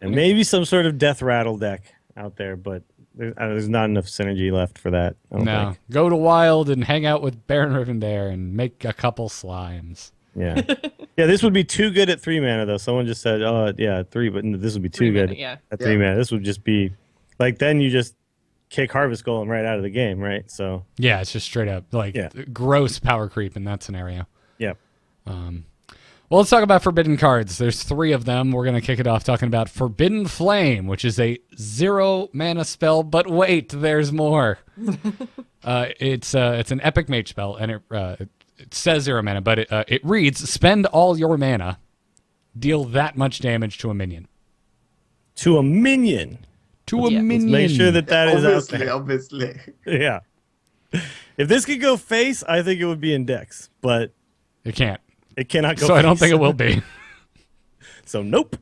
And maybe some sort of death rattle deck out there, but there's not enough synergy left for that. No. Go to Wild and hang out with Baron Rivendare and make a couple slimes. Yeah. Yeah, this would be too good at 3 mana, though. Someone just said, 3, but this would be too good at 3 mana. This would just be, like, then you just kick Harvest Golem right out of the game, right? So yeah, it's just straight up, gross power creep in that scenario. Yep. Well, let's talk about forbidden cards. There's 3 of them. We're going to kick it off talking about Forbidden Flame, which is a 0 mana spell, but wait, there's more. It's an epic mage spell, and it says 0 mana, but it reads, spend all your mana, deal that much damage to a minion. To a minion? To a minion. Let's make sure that is out there. Obviously. Yeah. If this could go face, I think it would be in Dex, but... It can't. It cannot go So face. I don't think it will be. So nope.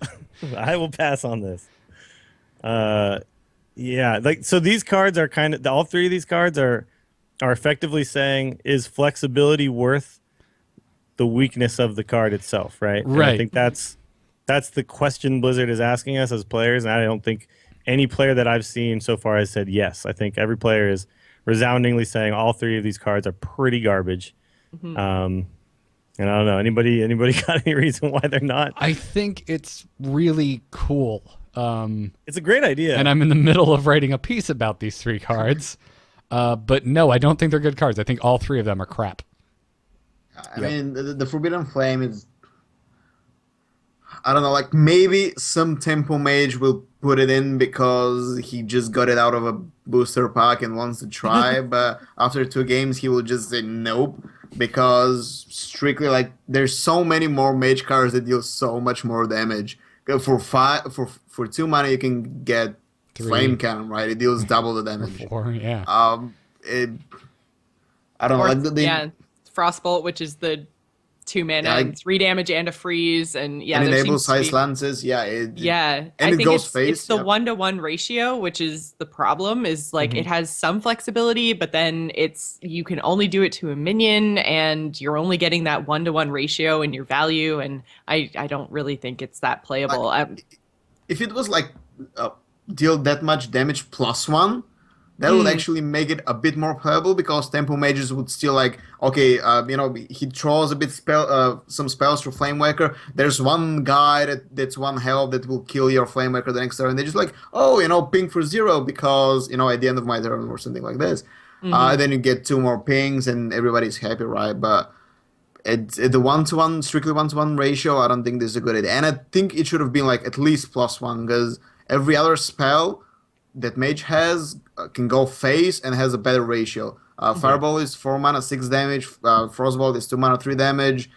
I will pass on this. Yeah, so these cards are all 3 of these cards are effectively saying, is flexibility worth the weakness of the card itself, right? Right. And I think that's the question Blizzard is asking us as players, and I don't think any player that I've seen so far has said yes. I think every player is resoundingly saying all 3 of these cards are pretty garbage. And I don't know, anybody got any reason why they're not? I think it's really cool. It's a great idea. And I'm in the middle of writing a piece about these 3 cards. But no, I don't think they're good cards. I think all 3 of them are crap. I mean, the Forbidden Flame is... I don't know, like maybe some tempo mage will put it in because he just got it out of a booster pack and wants to try, but after 2 games he will just say nope because strictly like there's so many more mage cards that deal so much more damage. For 2 mana you can get 3. flame cannon, right? It deals double the damage. 4, yeah. It I don't know, Or, like yeah, Frostbolt, which is the 2 mana Yeah, and 3 damage and a freeze, and yeah, and there enables seems to size be, lances. Yeah, yeah. and I it think goes it's face. the Yep. 1-to-1 ratio, which is the problem. Is like it has some flexibility, but then you can only do it to a minion, and you're only getting that 1-to-1 ratio in your value, and I don't really think it's that playable. If it was like deal that much damage +1, that would actually make it a bit more playable because tempo mages would still like, okay, he throws a bit some spells through Flamewaker. There's one guy that's 1 health that will kill your Flamewaker the next turn. And they're just like, oh, ping for 0 because, at the end of my turn or something like this. Then you get 2 more pings and everybody's happy, right? But it's the 1-to-1, strictly 1-to-1 ratio, I don't think this is a good idea. And I think it should have been like at least +1 because every other spell that mage has can go face and has a better ratio. Fireball is 4 mana, 6 damage. Frostbolt is 2 mana, 3 damage.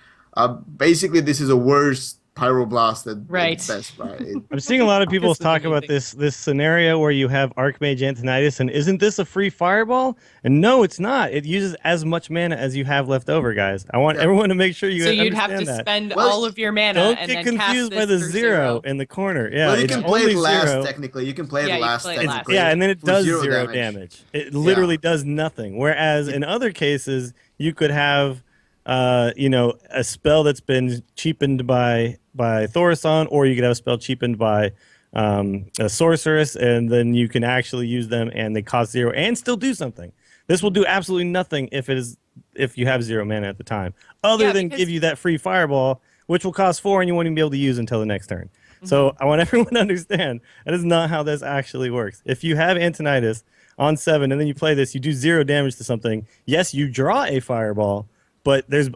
Basically, this is a worse Pyroblast at best, right? I'm seeing a lot of people This is talk about amazing. this scenario where you have Archmage Antonidas, and isn't this a free fireball? And no, it's not. It uses as much mana as you have left over, guys. I want everyone to make sure you So you'd understand have to that. spend Well, all of your mana Don't and get then cast confused this by the for 0 in the corner. Yeah, Well, you it's can play only it last, 0. technically. You can play Yeah, it you last, play it last. technically. Yeah, and then it for does 0 zero damage. It literally does nothing. Whereas in other cases, you could have, a spell that's been cheapened by Thaurissan, or you could have a spell cheapened by a sorceress, and then you can actually use them, and they cost 0 and still do something. This will do absolutely nothing if you have 0 mana at the time, other than give you that free fireball, which will cost 4, and you won't even be able to use until the next turn. So I want everyone to understand that is not how this actually works. If you have Antonidas on 7 and then you play this, you do 0 damage to something. Yes, you draw a fireball, but there's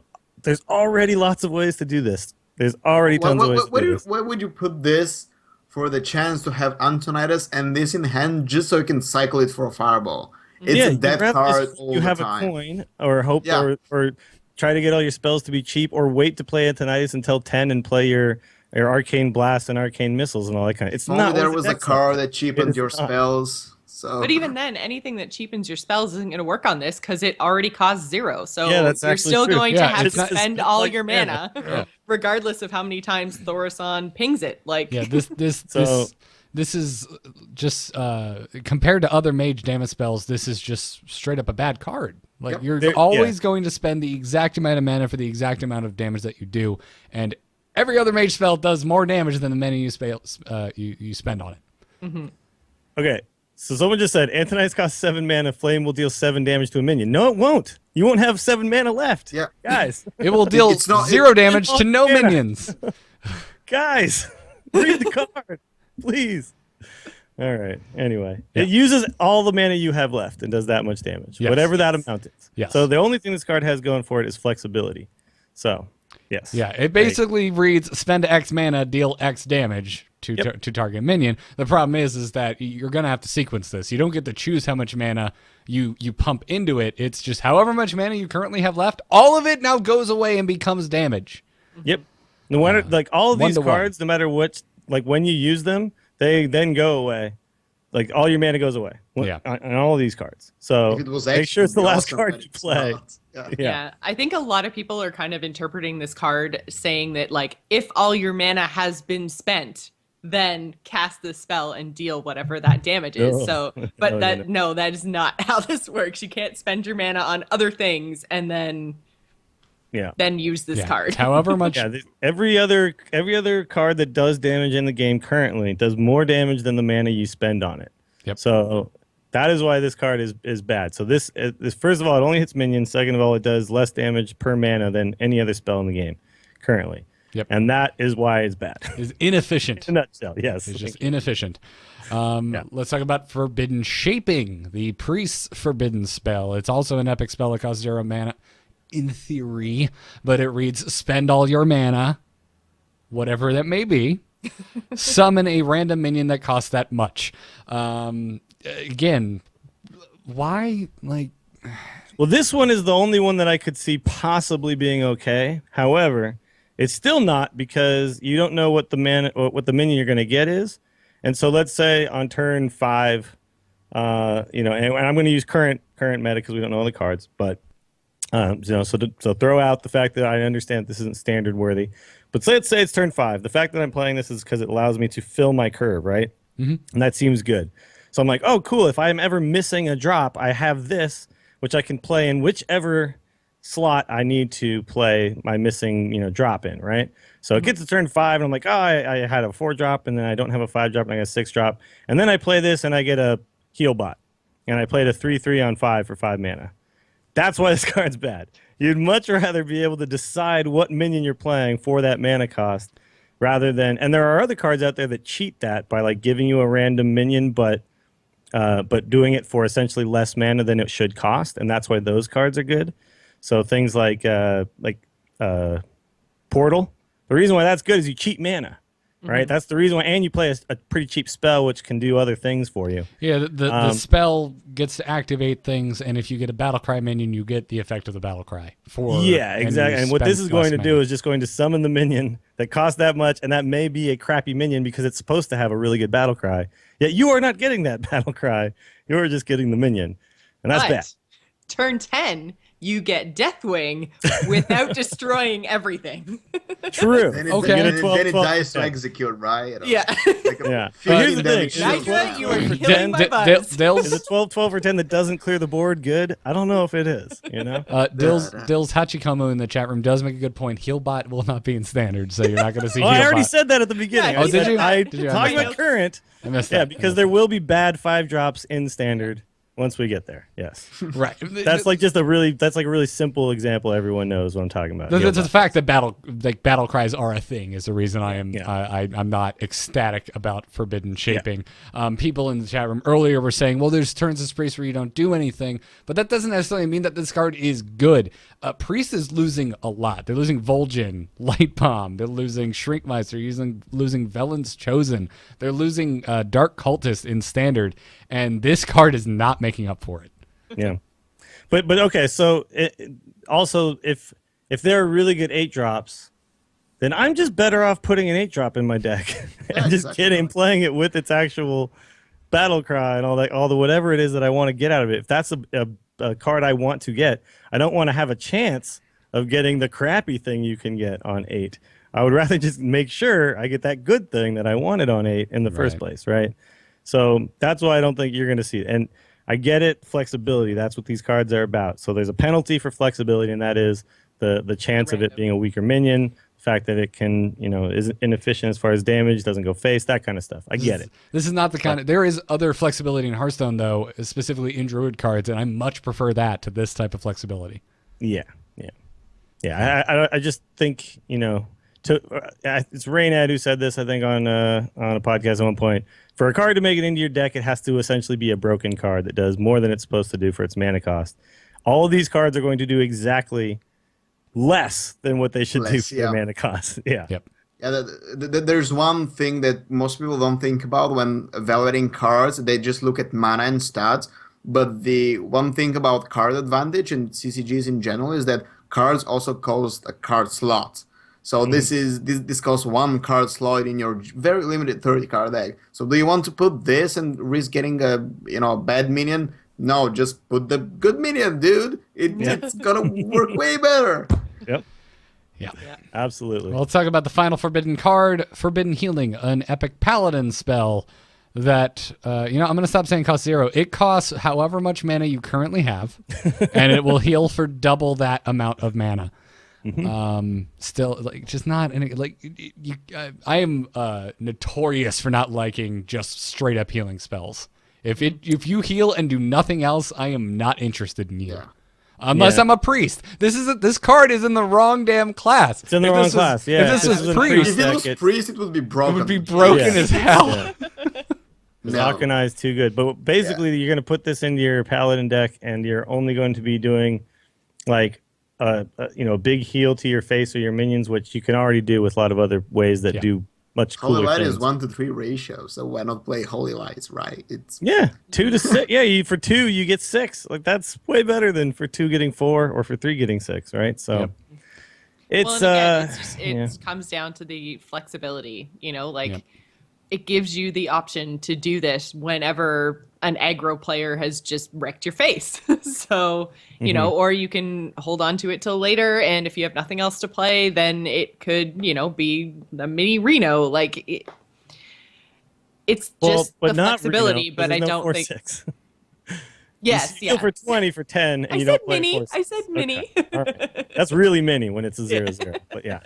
already lots of ways to do this. There's already tons of ways to do this. Why would you put this for the chance to have Antonidas and this in hand just so you can cycle it for a fireball? It's a dead card all you the have time. a coin or hope or try to get all your spells to be cheap, or wait to play Antonidas until 10 and play your Arcane Blast and Arcane Missiles and all that kind of. It's Only not there always was a a deck card something. that cheapened your spells. So. But even then, anything that cheapens your spells isn't going to work on this because it already costs 0. So Yeah, that's you're actually still true. going Yeah, to have it's to not- spend it's all like your mana. mana, regardless of how many times Thaurissan pings it. Like, Yeah, this So- this is just compared to other mage damage spells, this is just straight up a bad card. Like you're always going to spend the exact amount of mana for the exact amount of damage that you do, and every other mage spell does more damage than the mana you spend on it. Okay, so someone just said Antonidas costs 7 mana. Flame will deal 7 damage to a minion. No, it won't. You won't have 7 mana left. Yeah. Guys, It will deal It's not- 0 damage to no mana. minions. guys, read the card, please. All right. Anyway, it uses all the mana you have left and does that much damage, Yes. whatever that amount is. Yes. So the only thing this card has going for it is flexibility. So, yes. Yeah, it basically reads spend X mana, deal X damage to target minion. The problem is that you're gonna have to sequence this. You don't get to choose how much mana you pump into it. It's just however much mana you currently have left. All of it now goes away and becomes damage. Yep. No matter, like all of these 1-to-1. cards, no matter what, like when you use them, they then go away. Like all your mana goes away. Yeah. On all of these cards. So If it was make sure it's the actually last awesome, card but you it's play. not. Yeah. yeah, I think a lot of people are kind of interpreting this card saying that, like, if all your mana has been spent, then cast the spell and deal whatever that damage is. Oh. So, but Oh, that yeah. no, that is not how this works. You can't spend your mana on other things and then use this card. However much. Yeah, every other card that does damage in the game currently does more damage than the mana you spend on it. Yep. So that is why this card is bad. So this first of all, it only hits minions. Second of all, it does less damage per mana than any other spell in the game currently. Yep. And that is why it's bad. Is inefficient. In a nutshell, yes. It's just inefficient. Let's talk about Forbidden Shaping, the Priest's Forbidden spell. It's also an epic spell that costs 0 mana in theory, but it reads spend all your mana whatever that may be, summon a random minion that costs that much. Again, why, like... Well, this one is the only one that I could see possibly being okay. However, it's still not, because you don't know what the minion you're going to get is. And so let's say on turn 5, and I'm going to use current meta because we don't know all the cards, but so throw out the fact that I understand this isn't standard worthy. But let's say it's turn 5. The fact that I'm playing this is because it allows me to fill my curve, right? Mm-hmm. And that seems good. So I'm like, oh, cool. If I'm ever missing a drop, I have this, which I can play in whichever slot I need to play my missing, drop in, right? So it gets to turn 5, and I'm like, oh, I had a 4 drop, and then I don't have a 5 drop, and I got a 6 drop. And then I play this, and I get a heal bot. And I played a 3/3 on 5 for 5 mana. That's why this card's bad. You'd much rather be able to decide what minion you're playing for that mana cost, rather than... And there are other cards out there that cheat that by, like, giving you a random minion, but doing it for essentially less mana than it should cost, and that's why those cards are good. So things like Portal. The reason why that's good is you cheat mana, right? Mm-hmm. That's the reason why, and you play a pretty cheap spell which can do other things for you. Yeah, the spell gets to activate things, and if you get a battle cry minion, you get the effect of the battle cry. Yeah, exactly. And what this is going to do is just going to summon the minion that costs that much, and that may be a crappy minion because it's supposed to have a really good battle cry. Yet you are not getting that battle cry. You are just getting the minion, and that's bad. Turn 10, you get Deathwing without destroying everything. True. Then Okay. it dies to execute, right? Yeah. Yeah. But here's the thing. Nydra, you are killing my buzz. Is a 12/12 or 10 that doesn't clear the board good? I don't know if it is. Dill's Hachikomo in the chat room does make a good point. Healbot will not be in standard, so you're not going to see. I already said that at the beginning. Yeah, did you? I talking about current. I missed that. Yeah, because there will be bad 5 drops in standard once we get there. Yes. Right. That's like a really simple example. Everyone knows what I'm talking about. The fact that battle cries are a thing is the reason I'm not ecstatic about forbidden shaping. Yeah. People in the chat room earlier were saying, well, there's turns of Priest where you don't do anything, but that doesn't necessarily mean that this card is good. Priest is losing a lot. They're losing Vol'jin, Light Bomb. They're losing Shrinkmice. They're losing Velen's Chosen. They're losing Dark Cultist in standard, and this card is not making up for it. Yeah, but okay. So also, if there are really good 8 drops, then I'm just better off putting an 8 drop in my deck and just playing it with its actual battle cry and all the whatever it is that I want to get out of it. If that's a card I want to get, I don't want to have a chance of getting the crappy thing you can get on 8. I would rather just make sure I get that good thing that I wanted on 8 in the first place, right? So that's why I don't think you're going to see it. And I get it, flexibility. That's what these cards are about. So there's a penalty for flexibility, and that is the chance of it being a weaker minion, the fact that it can, is inefficient as far as damage, doesn't go face, that kind of stuff. I get it. This is not the kind of... There is other flexibility in Hearthstone, though, specifically in Druid cards, and I much prefer that to this type of flexibility. Yeah. I just think, it's Raynad who said this, I think, on a podcast at one point. For a card to make it into your deck, it has to essentially be a broken card that does more than it's supposed to do for its mana cost. All of these cards are going to do exactly less than what they should do for their mana cost. Yeah. Yep. Yeah, there's one thing that most people don't think about when evaluating cards. They just look at mana and stats. But the one thing about card advantage and CCGs in general is that cards also cost a card slot. So this costs 1 card slot in your very limited 30-card deck. So do you want to put this and risk getting a bad minion? No, just put the good minion, dude. It's gonna work way better. Yep. Yeah, absolutely. Well, let's talk about the final forbidden card, Forbidden Healing, an epic paladin spell that, I'm going to stop saying costs 0. It costs however much mana you currently have, and it will heal for double that amount of mana. Still, just not I am notorious for not liking just straight up healing spells. If you heal and do nothing else, I am not interested in you. Yeah. Unless I'm a priest. This card is in the wrong damn class. It's in the wrong class. Yeah. If this was priest, if it was priest, it would be broken. It would be broken as hell. Yeah. Akane is too good. But basically, you're going to put this into your paladin deck, and you're only going to be doing a big heal to your face or your minions, which you can already do with a lot of other ways that do much Holy cooler Light things. is 1-to-3 ratio, so why not play Holy Lights, right? It's 2 to 6. Yeah, for 2 you get 6. Like that's way better than for 2 getting 4 or for 3 getting 6, right? So it's it comes down to the flexibility, it gives you the option to do this whenever an aggro player has just wrecked your face. So, or you can hold on to it till later. And if you have nothing else to play, then it could, be a mini Reno. Like it's just the flexibility, Reno, but I no don't think. 4/6. Yes, you for 20 for 10, and I you said don't play mini. 4/6. I said mini. Okay. All right. That's really mini when it's a 0/0. But yeah.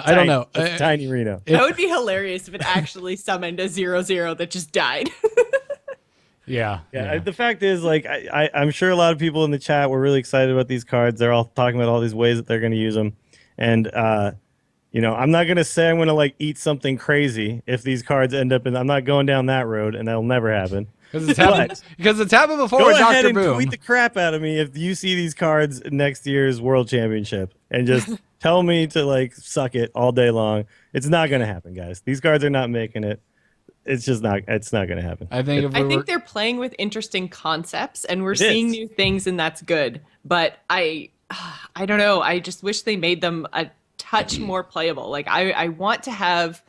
I don't know. It's tiny Reno. That would be hilarious if it actually summoned a 0/0 that just died. Yeah. The fact is, like, I'm sure a lot of people in the chat were really excited about these cards. They're all talking about all these ways that they're going to use them. And, I'm not going to say I'm going to, like, eat something crazy if these cards end up in... I'm not going down that road, and that'll never happen. Because it's happened before Go with ahead Dr. and Boom. tweet the crap out of me if you see these cards next year's World Championship. And just tell me to, like, suck it all day long. It's not going to happen, guys. These cards are not making it. It's just not. It's not going to happen. I think they're playing with interesting concepts, and we're seeing new things, and that's good. But I don't know. I just wish they made them a touch more playable. Like I want to have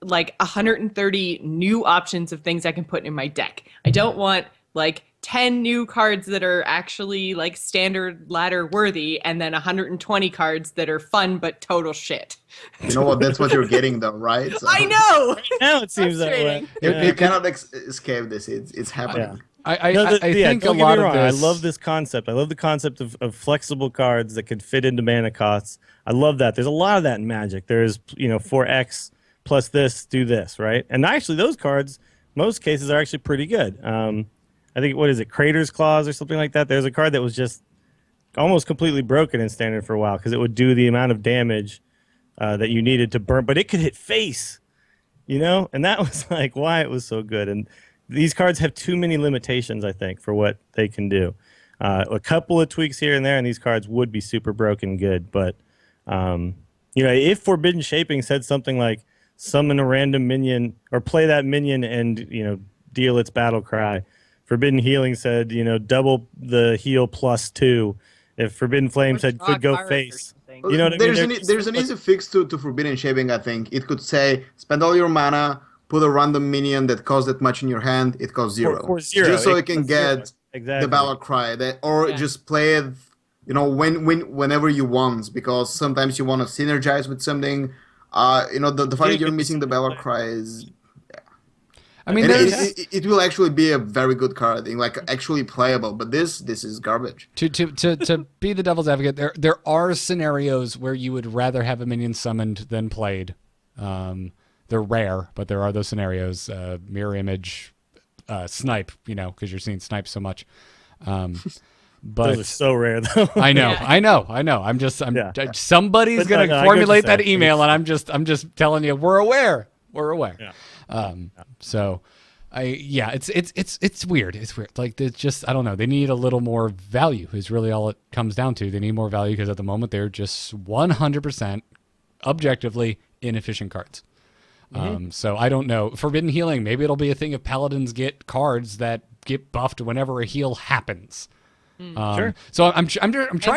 like 130 new options of things I can put in my deck. I don't want like 10 new cards that are actually like standard ladder worthy, and then 120 cards that are fun but total shit. You know what? That's what you're getting, though, right? So, I know. Now it seems that way. You cannot escape this. It's happening. I think a lot of this. I love this concept. I love the concept of flexible cards that could fit into mana costs. I love that. There's a lot of that in Magic. There's 4X plus this, do this, right? And actually, those cards, most cases, are actually pretty good. I think, what is it, Crater's Claws or something like that? There's a card that was just almost completely broken in Standard for a while because it would do the amount of damage that you needed to burn, but it could hit face, And that was like why it was so good. And these cards have too many limitations, I think, for what they can do. A couple of tweaks here and there, and these cards would be super broken good. But, if Forbidden Shaping said something like summon a random minion or play that minion and, deal its battle cry. Forbidden Healing said, double the heal +2. If Forbidden Flame said could go face. You know what I mean? There's an easy fix to Forbidden Shaping, I think. It could say, spend all your mana, put a random minion that costs that much in your hand, it costs 0. For 0. Just so it can get exactly. the battle cry. Just play it, whenever you want, because sometimes you want to synergize with something. The fact that you're missing the battle cry is... I mean, it will actually be a very good card, like actually playable. But this is garbage. To be the devil's advocate, there are scenarios where you would rather have a minion summoned than played. They're rare, but there are those scenarios. Mirror image, snipe, because you're seeing snipe so much. But those are so rare, though. I know. Somebody's gonna formulate that email, and I'm just telling you, we're aware. Yeah. It's weird. It's weird. Like, it's just, I don't know. They need a little more value is really all it comes down to. They need more value because at the moment they're just 100% objectively inefficient cards. So I don't know. Forbidden Healing, maybe it'll be a thing if Paladins get cards that get buffed whenever a heal happens. Sure. So I'm trying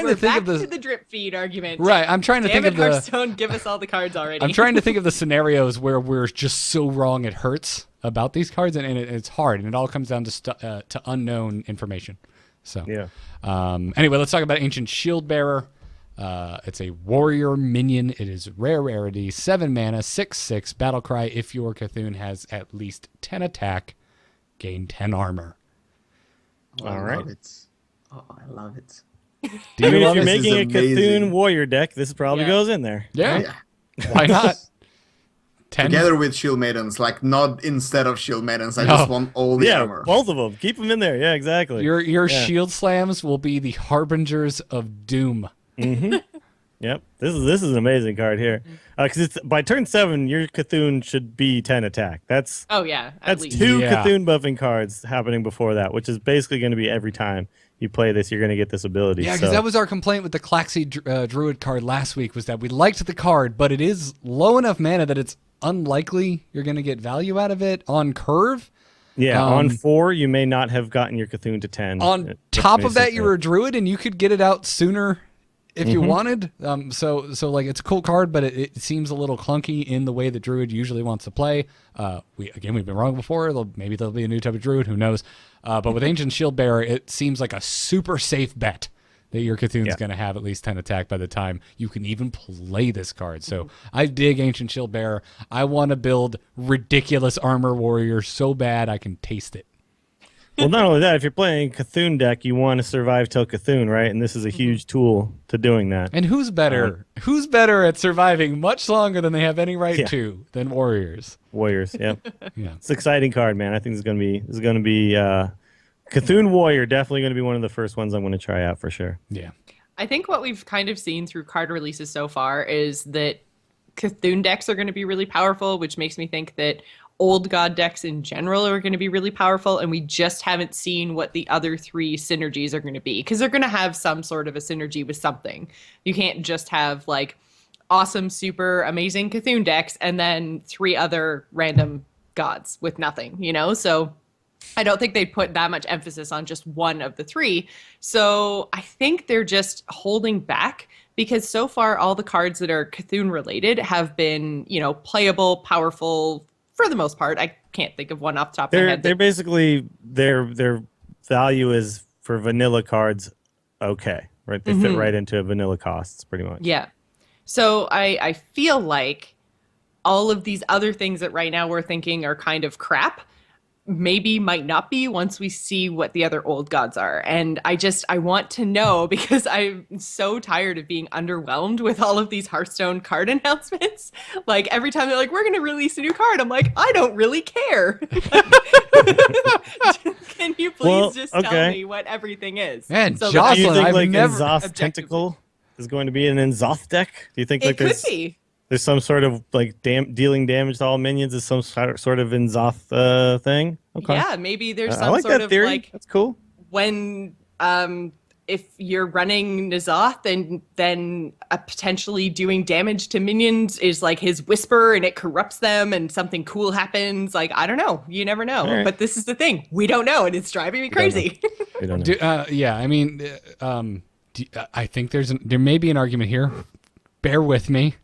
to think of the drip feed argument. Right. I'm trying to think of the Hearthstone. Give us all the cards already. I'm trying to think of the scenarios where we're just so wrong it hurts about these cards, and it's hard, and it all comes down to unknown information. So anyway, let's talk about Ancient Shield Bearer. It's a warrior minion. It is rare rarity, 7 mana, 6/6 battle cry. If your Cthulhu has at least 10 attack, gain 10 armor. All right. I love it. If you're making a Cthulhu warrior deck, this probably goes in there. Yeah. Why not? 10? Together with Shield Maidens, like not instead of Shield Maidens. I just want all the armor. Both of them. Keep them in there. Yeah, exactly. Your shield slams will be the harbingers of doom. Mm-hmm. Yep. This is an amazing card here. Because it's by turn 7, your Cthulhu should be 10 attack. That's at least. 2 Cthulhu buffing cards happening before that, which is basically going to be every time you play this, you're going to get this ability. Yeah, because that was our complaint with the Klaxi Druid card last week, was that we liked the card, but it is low enough mana that it's unlikely you're going to get value out of it on curve. Yeah, on 4, you may not have gotten your Cthulhu to 10. On top of that, you're a Druid, and you could get it out sooner if you wanted. So like, it's a cool card, but it seems a little clunky in the way that Druid usually wants to play. We've been wrong before. Maybe there'll be a new type of Druid, who knows. But with Ancient Shield Bearer, it seems like a super safe bet that your Cthulhu's going to have at least 10 attack by the time you can even play this card. So I dig Ancient Shield Bearer. I want to build ridiculous armor warrior so bad I can taste it. Well, not only that, if you're playing Cthulhu deck, you want to survive till Cthulhu, right? And this is a huge tool to doing that. And who's better? Who's better at surviving much longer than they have any right to than warriors? Warriors, yep. Yeah, It's an exciting card, man. I think this is going to be Cthulhu Warrior, definitely going to be one of the first ones I'm going to try out for sure. Yeah. I think what we've kind of seen through card releases so far is that Cthulhu decks are going to be really powerful, which makes me think that old god decks in general are going to be really powerful, and we just haven't seen what the other 3 synergies are going to be, because they're going to have some sort of a synergy with something. You can't just have like awesome, super amazing Cthulhu decks and then 3 other random gods with nothing, you know? So I don't think they'd put that much emphasis on just one of the 3. So I think they're just holding back, because so far all the cards that are Cthulhu related have been, you know, playable, powerful for the most part. I can't think of one off the top of my head. They're basically, their value is for vanilla cards okay, right? They fit right into vanilla costs pretty much. Yeah. So I feel like all of these other things that right now we're thinking are kind of crap maybe might not be once we see what the other old gods are. And I want to know, because I'm so tired of being underwhelmed with all of these Hearthstone card announcements. Like, every time they're like, we're going to release a new card, I'm like, I don't really care. Can you please tell me what everything is? Man, so Jocelyn, do you think I've like never N'Zoth Tentacle is going to be an N'Zoth deck? Do you think like it could be. There's some sort of like dealing damage to all minions is some sort of N'Zoth thing? Okay. Yeah, maybe there's I some like sort that of theory. like, that's cool. when if you're running N'Zoth, and then potentially doing damage to minions is like his whisper, and it corrupts them, and something cool happens. Like, I don't know. You never know. Right. But this is the thing. We don't know, and it's driving me crazy. We don't know. yeah, I mean, I think there may be an argument here. Bear with me.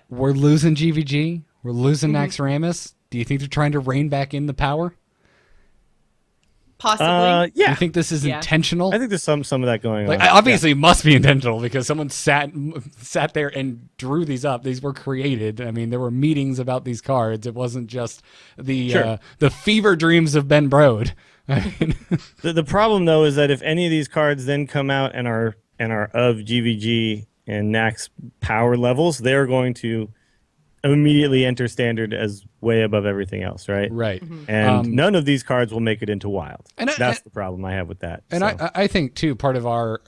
We're losing GVG. We're losing Naxxramas. Do you think they're trying to rein back in the power? Possibly. Yeah. Do you think this is intentional? I think there's some of that going Like, on. obviously, it must be intentional, because someone sat there and drew these up. These were created. I mean, there were meetings about these cards. It wasn't just the fever dreams of Ben Brode. I mean, The problem though is that if any of these cards then come out and are of GVG and Nax power levels, they're going to immediately enter standard as way above everything else, right? right. And none of these cards will make it into wild. And that's the problem I have with that. And so. I think too, part of our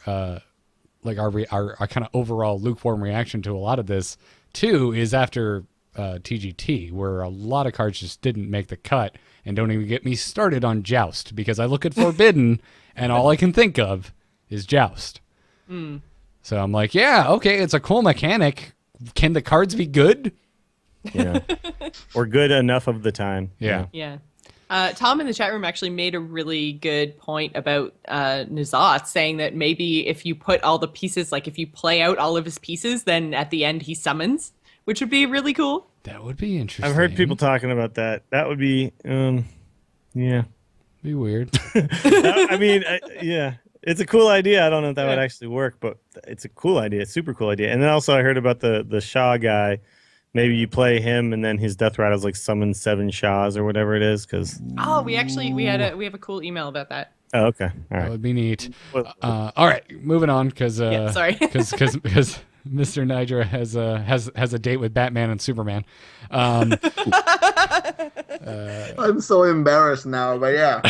like our kind of overall lukewarm reaction to a lot of this too is after TGT, where a lot of cards just didn't make the cut. And don't even get me started on Joust, because I look at Forbidden and all I can think of is Joust. So I'm like, yeah, okay, it's a cool mechanic. Can the cards be good? Yeah. Or good enough of the time. Yeah. Yeah. Tom in the chat room actually made a really good point about N'Zoth, saying that maybe if you put all the pieces, like if you play out all of his pieces, then at the end he summons, which would be really cool. That would be interesting. I've heard people talking about that. That would be, yeah. Be weird. I mean, yeah. It's a cool idea. I don't know if that would actually work, but it's a cool idea. It's a super cool idea. And then also I heard about the Shah guy. Maybe you play him and then his death rattles like summon 7 Shahs or whatever it is. Oh, we have a cool email about that. Oh, okay. All That right. would be neat. All right, moving on, because sorry. because Mr. Nydra has a date with Batman and Superman. I'm so embarrassed now, but yeah.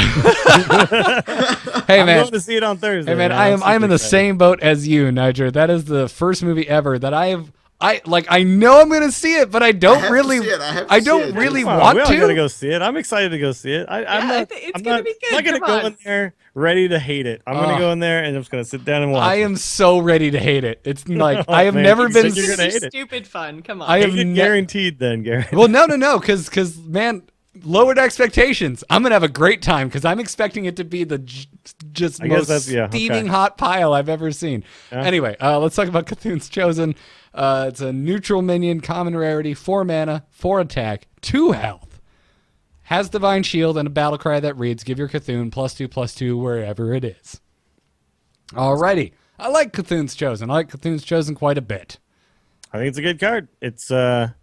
Hey I'm man, going to see it on Thursday. hey man, I'm in the same boat as you, Nydra. That is the first movie ever that I have I know I'm gonna see it, but I don't have to really. see it. I have to I see don't it. really Come on, want we all to. gotta go see it. I'm excited to go see it. It's gonna be good. I'm not gonna Come go on. in there ready to hate it. I'm gonna go in there and I'm just gonna sit down and watch. I am so ready to hate it. It's like Oh, I have man, never you been. said you're gonna hate it. Stupid fun. Come on. I have Hate it guaranteed then, Garrett. Well, no, because man, lowered expectations. I'm gonna have a great time because I'm expecting it to be the just I guess most that's- yeah, steaming okay. hot pile I've ever seen. Yeah. Anyway, let's talk about Cthulhu's Chosen. It's a neutral minion, common rarity, 4 mana, 4 attack, 2 health. Has Divine Shield and a battle cry that reads, "Give your Cthulhu +2/+2 wherever it is." Alrighty, I like Cthulhu's Chosen. I like Cthulhu's Chosen quite a bit. I think it's a good card. It's going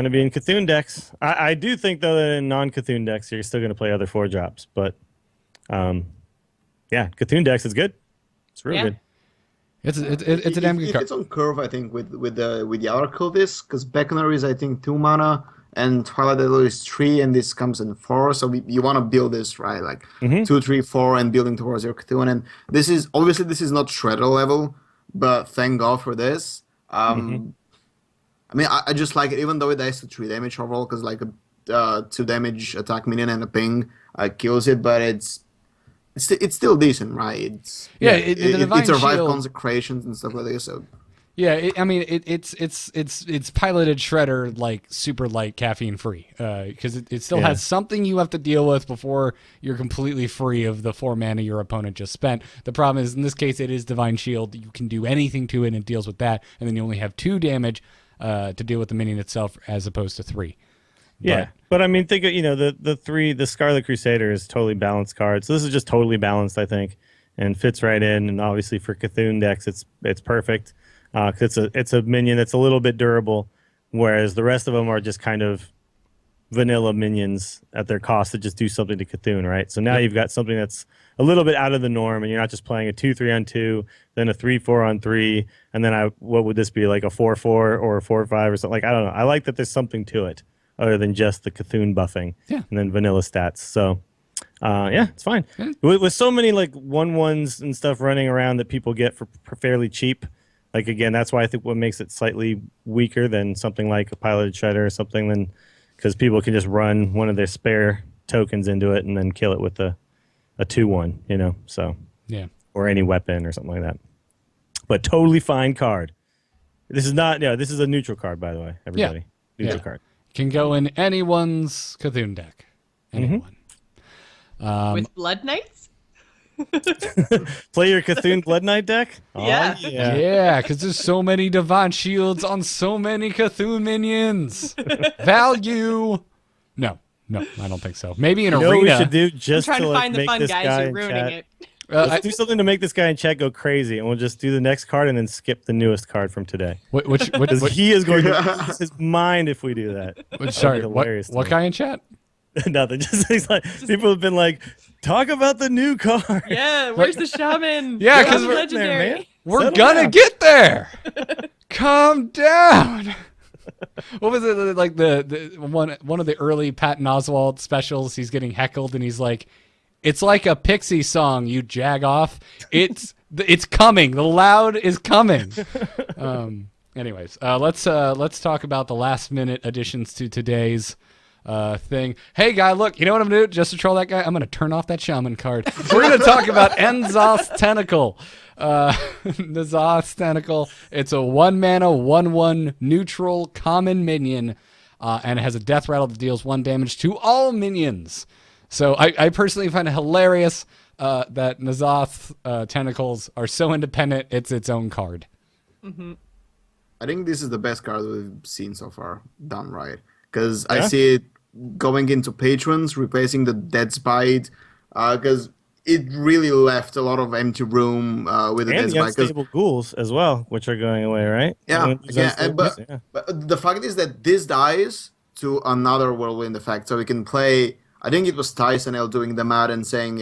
to be in Cthulhu decks. I do think though that in non-Cthulhu decks you're still going to play other 4-drops, but yeah, Cthulhu decks is good. It's real good. It's a damn good card. It's on curve, I think, with the other cultists, because Beckoner is, I think, 2 mana, and Twilight Idol is 3, and this comes in 4. So you want to build this right, like 2, 3, 4, and building towards your Cthulhu. And this is not Shredder level, but thank God for this. I mean, I just like it, even though it dies to 3 damage overall, because like a 2 damage attack minion and a ping kills it, but it's still decent, right? It survived consecrations and stuff like this. So yeah, it's piloted Shredder like super light, caffeine free, because it still has something you have to deal with before you're completely free of the 4 mana your opponent just spent. The problem is in this case it is Divine Shield. You can do anything to it and it deals with that, and then you only have 2 damage to deal with the minion itself as opposed to 3. Yeah, but I mean, think of, the Scarlet Crusader is totally balanced card. So this is just totally balanced, I think, and fits right in. And obviously for Cthulhu decks, it's perfect because it's a minion that's a little bit durable, whereas the rest of them are just kind of vanilla minions at their cost to just do something to Cthulhu, right? So now you've got something that's a little bit out of the norm, and you're not just playing a 2/3 on 2, then a 3/4 on 3, and then what would this be, like a 4/4 or a 4/5 or something? Like, I don't know. I like that there's something to it other than just the Cthulhu buffing and then vanilla stats. So, yeah, it's fine. Yeah. With so many like 1/1s and stuff running around that people get for fairly cheap, like, again, that's why I think what makes it slightly weaker than something like a piloted Shredder or something, then because people can just run one of their spare tokens into it and then kill it with a 2/1, so or any weapon or something like that. But totally fine card. This is not, this is a neutral card, by the way, everybody. Neutral card. Can go in anyone's Cthulhu deck. Anyone. With Blood Knights? Play your Cthulhu Blood Knight deck? Yeah. Oh, yeah. Yeah, because there's so many Divine Shields on so many Cthulhu minions. Value. No, I don't think so. Maybe an arena. What we should do just I'm trying to like, find the make fun this guys. guy You're in ruining chat. it. Let's do something to make this guy in chat go crazy, and we'll just do the next card and then skip the newest card from today. Which He is going to lose his mind if we do that. sorry, hilarious what guy in chat? Nothing. Just like people have been like, talk about the new card. Yeah, where's the Shaman? Yeah, 'cause Shaman we're- legendary. man. We're Settle gonna down. get there. Calm down. What was it like the one of the early Patton Oswalt specials? He's getting heckled and he's like, "It's like a Pixie song, you jag off. It's coming. The loud is coming." Anyways, let's talk about the last minute additions to today's thing. Hey, guy, look, you know what I'm gonna do? Just to troll that guy, I'm gonna turn off that Shaman card. We're gonna talk about N'Zoth's Tentacle. N'Zoth's Tentacle. It's a 1-mana, 1/1 neutral common minion, and it has a death rattle that deals 1 damage to all minions. So I personally find it hilarious that N'Zoth's Tentacles are so independent. It's its own card. Mm-hmm. I think this is the best card we've seen so far done right, because I see it going into patrons, replacing the Dead's Bite, because it really left a lot of empty room with the And Dead's the Bite. unstable ghouls as well, which are going away, right? Yeah, But but the fact is that this dies to another Whirlwind effect, so we can play. I think it was Tyson L doing the math and saying,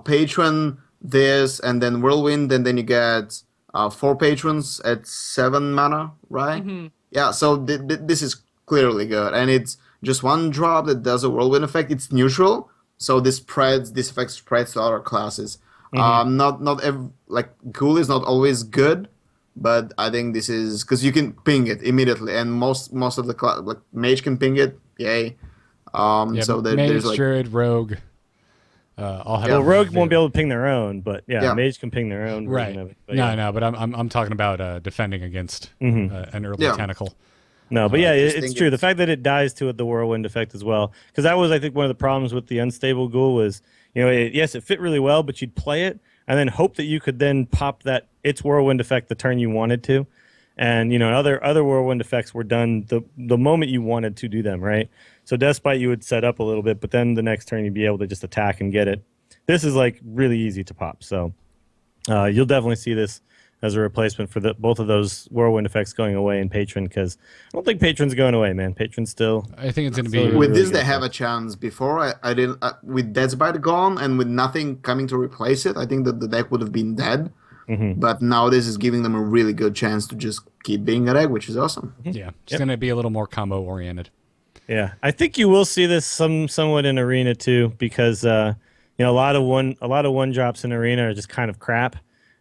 patron this, and then Whirlwind, and then you get 4 patrons at 7 mana, right? Mm-hmm. Yeah, so this is clearly good, and it's just 1 drop that does a Whirlwind effect. It's neutral, so this effect spreads to other classes. Ghoul is not always good, But I think this is because you can ping it immediately, and most of the like mage can ping it. Yay! Yeah, So mage, there's like druid, rogue. I'll have Well, rogue won't be able to ping their own, but Yeah. mage can ping their own. right. version of it. But No, but I'm talking about defending against an early Yeah. tentacle. No, but yeah, just it's think true. The it's- fact that it dies to the whirlwind effect as well, because that was, I think, one of the problems with the unstable ghoul was, yes, it fit really well, but you'd play it and then hope that you could then pop its whirlwind effect the turn you wanted to, and other whirlwind effects were done the moment you wanted to do them, right? So Deathbite you would set up a little bit, but then the next turn you'd be able to just attack and get it. This is like really easy to pop, so you'll definitely see this as a replacement for both of those whirlwind effects going away in Patron, because I don't think Patron's going away, man. Patron's still... I think it's going to be... with really this they good have a chance. Before I didn't with Deathbite gone and with nothing coming to replace it, I think that the deck would have been dead. But now this is giving them a really good chance to just keep being a deck, which is awesome. Yeah, it's going to be a little more combo oriented. Yeah, I think you will see this somewhat in Arena too, because a lot of one drops in Arena are just kind of crap,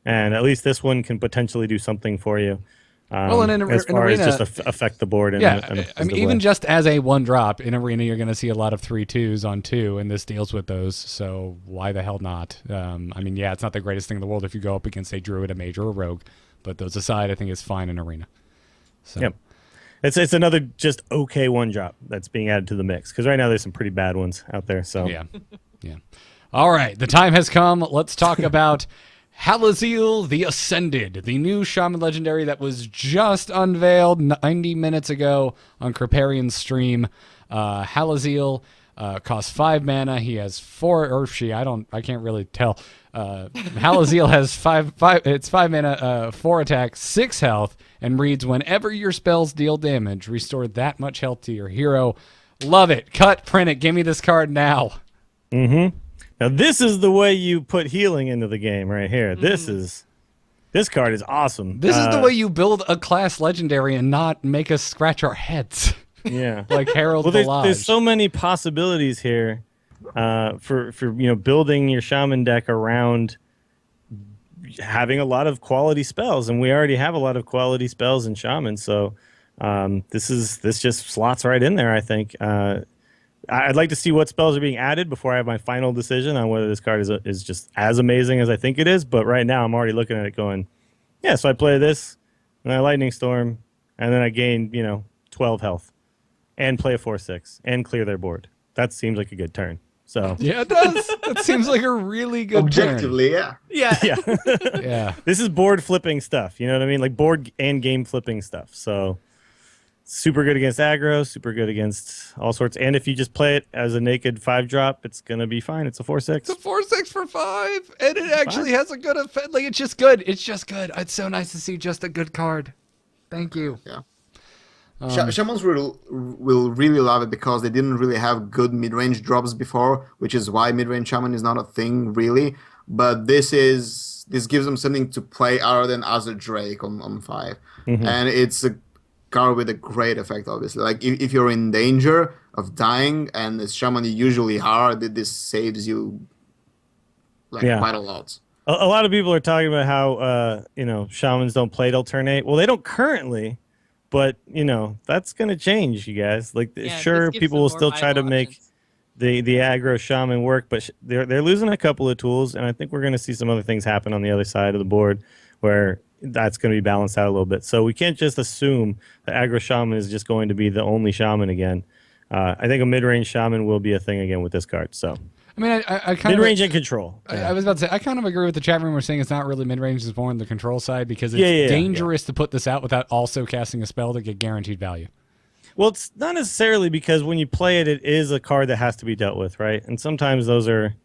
and at least this one can potentially do something for you. Well, and as far Arena, as just affect the board. In a I mean, even just as a one drop in Arena, you're going to see a lot of 3/2s on 2, and this deals with those. So why the hell not? I mean, yeah, it's not the greatest thing in the world if you go up against a druid, a mage, or a rogue, but those aside, I think it's fine in Arena. So. Yep. It's another just okay one drop that's being added to the mix, because right now there's some pretty bad ones out there. So Yeah. All right, the time has come. Let's talk about Hallazeal the Ascended, the new Shaman legendary that was just unveiled 90 minutes ago on Kriparian's stream. Hallazeal costs 5 mana. He has 4, or she, I can't really tell. Hallazeal has 5 mana, 4 attack, 6 health, and reads, whenever your spells deal damage, restore that much health to your hero. Love it. Cut, print it. Give me this card now. Now this is the way you put healing into the game right here. This card is awesome. This is the way you build a class legendary and not make us scratch our heads. Yeah. Like Harold there's so many possibilities here for building your shaman deck around having a lot of quality spells, and we already have a lot of quality spells in shaman, so this just slots right in there, I think. I'd like to see what spells are being added before I have my final decision on whether this card is just as amazing as I think it is. But right now, I'm already looking at it going, yeah, so I play this, and I Lightning Storm, and then I gain, 12 health, and play a 4/6, and clear their board. That seems like a good turn. So Yeah, it does. That seems like a really good Objectively, yeah. Yeah. yeah, turn. Yeah. this is board flipping stuff. You know what I mean? Like board and game flipping stuff. So super good against aggro, super good against all sorts. And if you just play it as a naked 5-drop, it's gonna be fine. It's a 4/6. It's a 4/6 for 5, and it actually has a good effect. Like, it's just good. It's just good. It's so nice to see just a good card. Thank you. Yeah. Shamans will really love it because they didn't really have good mid-range drops before, which is why mid-range shaman is not a thing really. But this gives them something to play other than as a Drake on 5, and it's a card with a great effect. Obviously, like if you're in danger of dying, and as shaman you usually are, this saves you quite a lot. A lot of people are talking about how shamans don't play alternate. Well, they don't currently. But, that's going to change, you guys. Like, Yeah, sure, this gives people them will more still try to viable make options. the aggro shaman work, but they're losing a couple of tools, and I think we're going to see some other things happen on the other side of the board where that's going to be balanced out a little bit. So we can't just assume that aggro shaman is just going to be the only shaman again. I think a mid-range shaman will be a thing again with this card. So I mean, I kind mid-range of... and control. I was about to say, I kind of agree with the chat room. We're saying it's not really mid-range, it's more on the control side, because it's dangerous to put this out without also casting a spell to get guaranteed value. Well, it's not necessarily, because when you play it, it is a card that has to be dealt with, right? And sometimes those are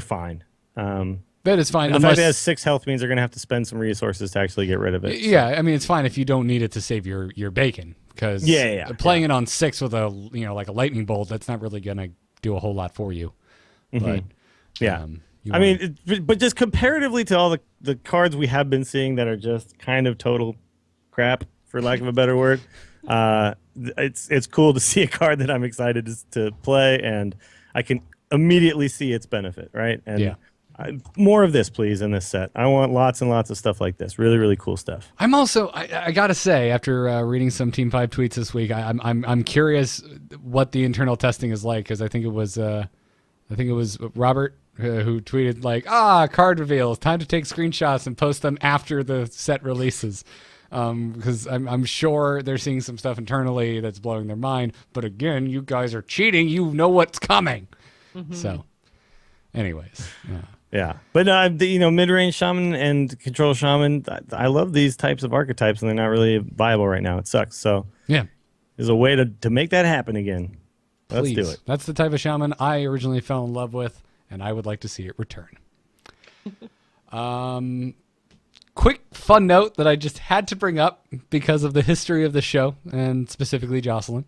fine. That is fine. The fact that it has 6 health means they're going to have to spend some resources to actually get rid of it. Yeah, I mean, it's fine if you don't need it to save your bacon, because playing it on 6 with a like a lightning bolt, that's not really going to do a whole lot for you. But yeah. But just comparatively to all the cards we have been seeing that are just kind of total crap, for lack of a better word, it's cool to see a card that I'm excited to play, and I can immediately see its benefit, right? And More of this, please, in this set. I want lots and lots of stuff like this. Really, really cool stuff. I'm also, I gotta say, after reading some Team 5 tweets this week, I'm curious what the internal testing is like, because I think it was Robert who tweeted like, card reveals, time to take screenshots and post them after the set releases. Because I'm sure they're seeing some stuff internally that's blowing their mind. But again, you guys are cheating. You know what's coming. Mm-hmm. So, anyways, yeah. But mid-range Shaman and control Shaman, I love these types of archetypes, and they're not really viable right now. It sucks. So yeah, there's a way to make that happen again. Please. Let's do it. That's the type of Shaman I originally fell in love with, and I would like to see it return. Quick fun note that I just had to bring up because of the history of the show, and specifically Jocelyn.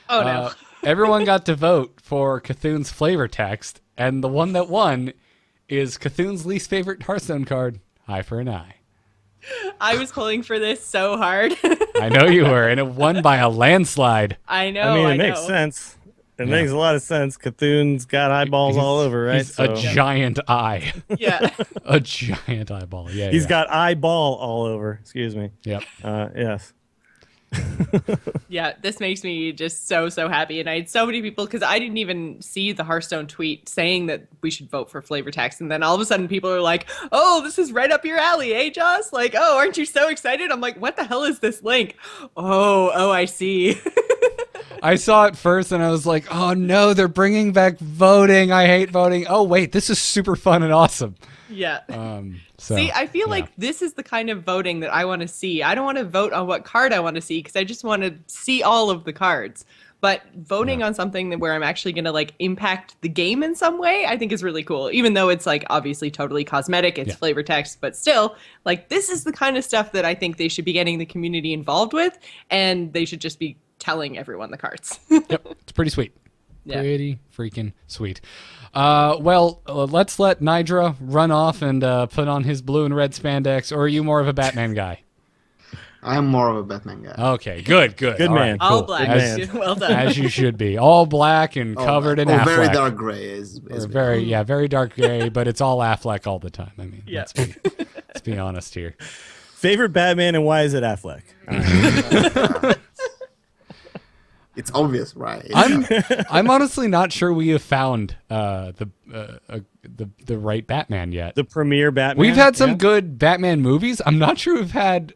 Oh, no. Everyone got to vote for Cthulhu's flavor text, and the one that won is Cthulhu's least favorite Hearthstone card, Eye for an Eye. I was pulling for this so hard. I know you were, and it won by a landslide. I know. I mean, it makes sense. It makes a lot of sense. Cthulhu's got eyeballs all over, right? He's a giant eye. Yeah. A giant eyeball. Yeah. He's got eyeball all over. Excuse me. Yep. Yes. Yeah, this makes me just so happy. And I had so many people, because I didn't even see the Hearthstone tweet saying that we should vote for flavor text. And then all of a sudden people are like, oh, this is right up your alley, eh, Joss? Like, oh, aren't you so excited? I'm like, what the hell is this link? Oh, I see. I saw it first and I was like, oh no, they're bringing back voting. I hate voting. Oh wait, this is super fun and awesome. Yeah. So, see, I feel like this is the kind of voting that I want to see. I don't want to vote on what card I want to see, because I just want to see all of the cards. But voting on something where I'm actually going to like impact the game in some way, I think is really cool. Even though it's like obviously totally cosmetic, it's flavor text, but still, like this is the kind of stuff that I think they should be getting the community involved with, and they should just be telling everyone the cards. Yep, it's pretty sweet. Yeah. Pretty freaking sweet. Let's let Nydra run off and put on his blue and red spandex, or are you more of a Batman guy? I'm more of a Batman guy. Okay, good. Good all man. Right, all cool. black. Well done. As you should be. All black and covered in Affleck. Very dark gray is very dark gray, but it's all Affleck all the time. I mean, let's be honest here. Favorite Batman, and why is it Affleck? It's obvious, right? I'm honestly not sure we have found the right Batman yet. The premier Batman. We've had some good Batman movies. I'm not sure we've had,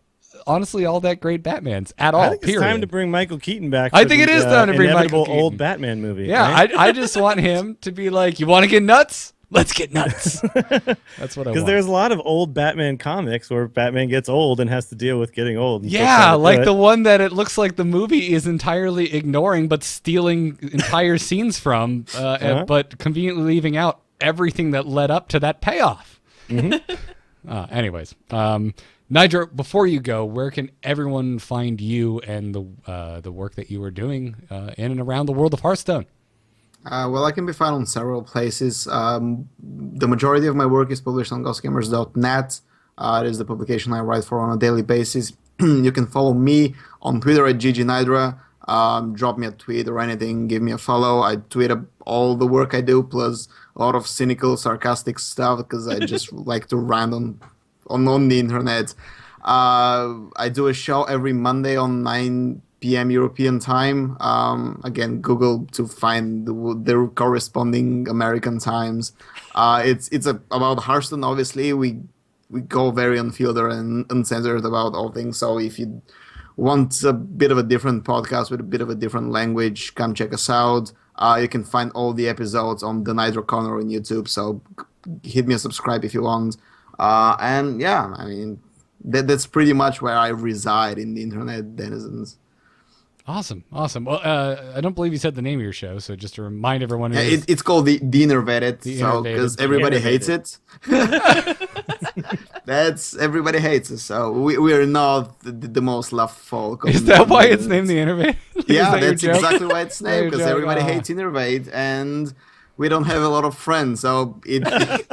honestly, all that great Batmans at all. I think it's time to bring Michael Keaton back. I think it is time to bring Michael Keaton. Old Batman movie. Yeah, right? I just want him to be like, you want to get nuts? Let's get nuts. That's what I want. Because there's a lot of old Batman comics where Batman gets old and has to deal with getting old. Yeah, like the one that it looks like the movie is entirely ignoring but stealing entire scenes from, but conveniently leaving out everything that led up to that payoff. Mm-hmm. Anyways, Nydra, before you go, where can everyone find you and the work that you are doing in and around the world of Hearthstone? I can be found on several places. The majority of my work is published on GosuGamers.net. It is the publication I write for on a daily basis. You can follow me on Twitter at @GGNydra. Drop me a tweet or anything. Give me a follow. I tweet all the work I do, plus a lot of cynical, sarcastic stuff, because I just like to rant on the internet. I do a show every Monday on 9 p.m. European time. Again, Google to find the corresponding American times. It's about Hearthstone. Obviously, we go very unfiltered and uncensored about all things. So if you want a bit of a different podcast with a bit of a different language, come check us out. You can find all the episodes on the Nydra Corner on YouTube. So hit me a subscribe if you want. And yeah, I mean, that's pretty much where I reside in the internet denizens. Awesome. Well, I don't believe you said the name of your show, so just to remind everyone, it's called the Innervated, because everybody hates it. Everybody hates us, so we are not the most loved folk. Is that why it's named the Innervated? Yeah, that's exactly why it's named, because everybody hates Innervate, and we don't have a lot of friends, so it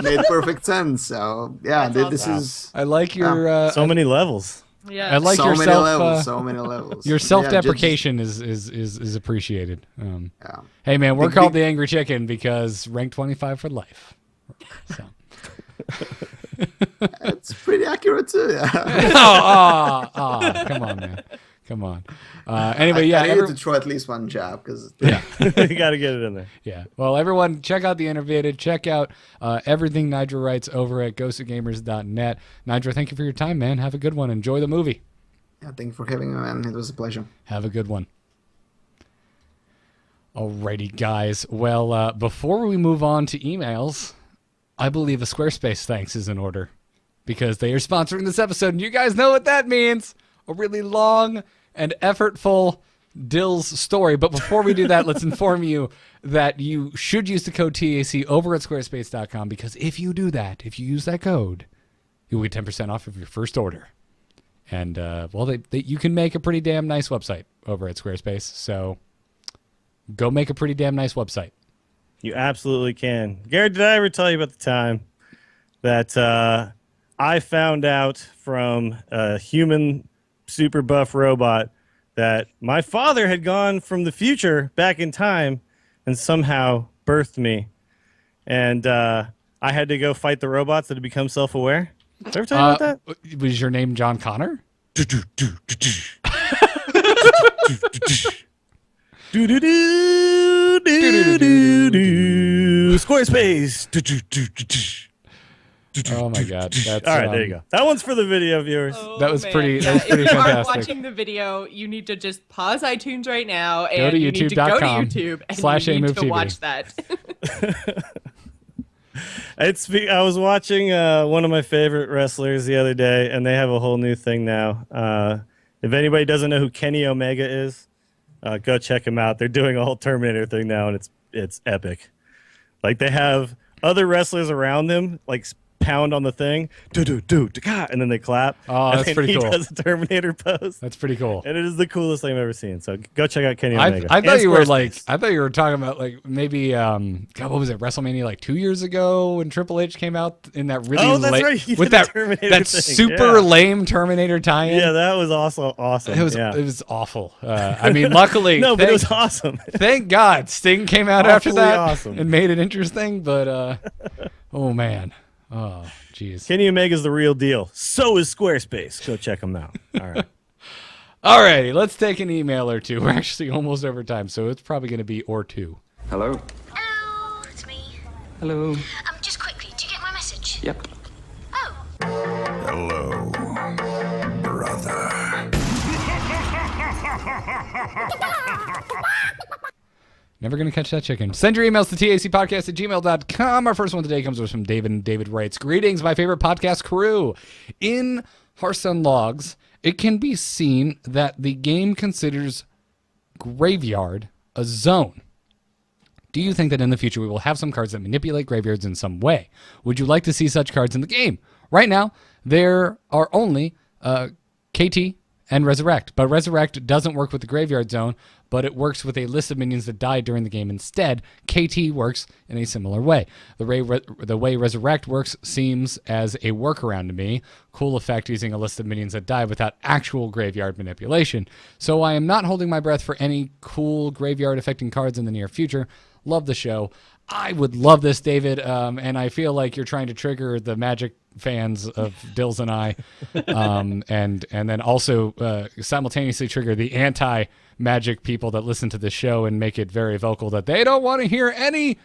made perfect sense. So yeah, this is. I like your so many levels. Yeah, I like so your many levels, so many levels. Your self-deprecation is appreciated. Hey man, we're The called the Angry Chicken because rank 25 for life. So It's pretty accurate too. Yeah. Come on, man. Come on. Anyway, yeah. I needed to throw at least one jab because You got to get it in there. Yeah. Well, everyone, check out The Innovated. Check out everything Nydra writes over at GosuGamers.net. Nydra, thank you for your time, man. Have a good one. Enjoy the movie. yeah, thank you for having me, man. It was a pleasure. Have a good one. Alrighty, guys. Well, before we move on to emails, I believe a Squarespace thanks is in order because they are sponsoring this episode, and you guys know what that means. A really long and effortful Dill's story. But before we do that, let's inform you that you should use the code TAC over at squarespace.com because if you do that, if you use that code, you will get 10% off of your first order. And, well, you can make a pretty damn nice website over at Squarespace. So go make a pretty damn nice website. You absolutely can. Garrett, did I ever tell you about the time that I found out from a human super buff robot that my father had gone from the future back in time and somehow birthed me? And I had to go fight the robots that had become self-aware. Did I ever tell you about that? Was your name John Connor? Squarespace. Oh my God! That's, all right, there you go. That one's for the video viewers. That was man. pretty. Yeah, That was pretty if you aren't fantastic. watching the video, you need to just pause iTunes right now and Go to you need to go to youtube.com YouTube and / you need to AMoveTV. watch that. I was watching one of my favorite wrestlers the other day, and they have a whole new thing now. If anybody doesn't know who Kenny Omega is, go check him out. They're doing a whole Terminator thing now, and it's epic. Like they have other wrestlers around them, like pound on the thing, and then they clap. Oh, that's and pretty cool. He does a Terminator pose. That's pretty cool. And it is the coolest thing I've ever seen. So go check out Kenny I Omega. thought And you were Squarespace. like, I thought you were talking about like maybe, God, what was it? WrestleMania like 2 years ago when Triple H came out in that really Oh, that's right. He with did the that Terminator that thing. super Yeah. lame Terminator tie-in. Yeah, that was also awesome. It was yeah. it was awful. I mean, luckily, No, but it was thank, awesome. thank God Sting came out after Awfully that awesome. and made it interesting. But oh man, oh jeez. Kenny Omega's the real deal. So is Squarespace. Go check them out. All right. Alrighty, let's take an email or two. We're actually almost over time, so it's probably going to be or two. Hello? Hello, it's me. Hello? Just quickly, did you get my message? Yep. Oh, Hello, brother. Never going to catch that chicken. Send your emails to tacpodcast@gmail.com. Our first one today comes from David, and David writes, "Greetings, my favorite podcast crew. In Hearthstone logs, it can be seen that the game considers Graveyard a zone. Do you think that in the future we will have some cards that manipulate graveyards in some way? Would you like to see such cards in the game? Right now, there are only KT and Resurrect, but Resurrect doesn't work with the Graveyard Zone, but it works with a list of minions that died during the game instead. KT works in a similar way. The way Resurrect works seems as a workaround to me. Cool effect using a list of minions that die without actual graveyard manipulation. So I am not holding my breath for any cool graveyard affecting cards in the near future. Love the show. I would love this, David, and I feel like you're trying to trigger the Magic fans of Dills and I, and then also simultaneously trigger the anti-Magic people that listen to the show and make it very vocal that they don't want to hear anything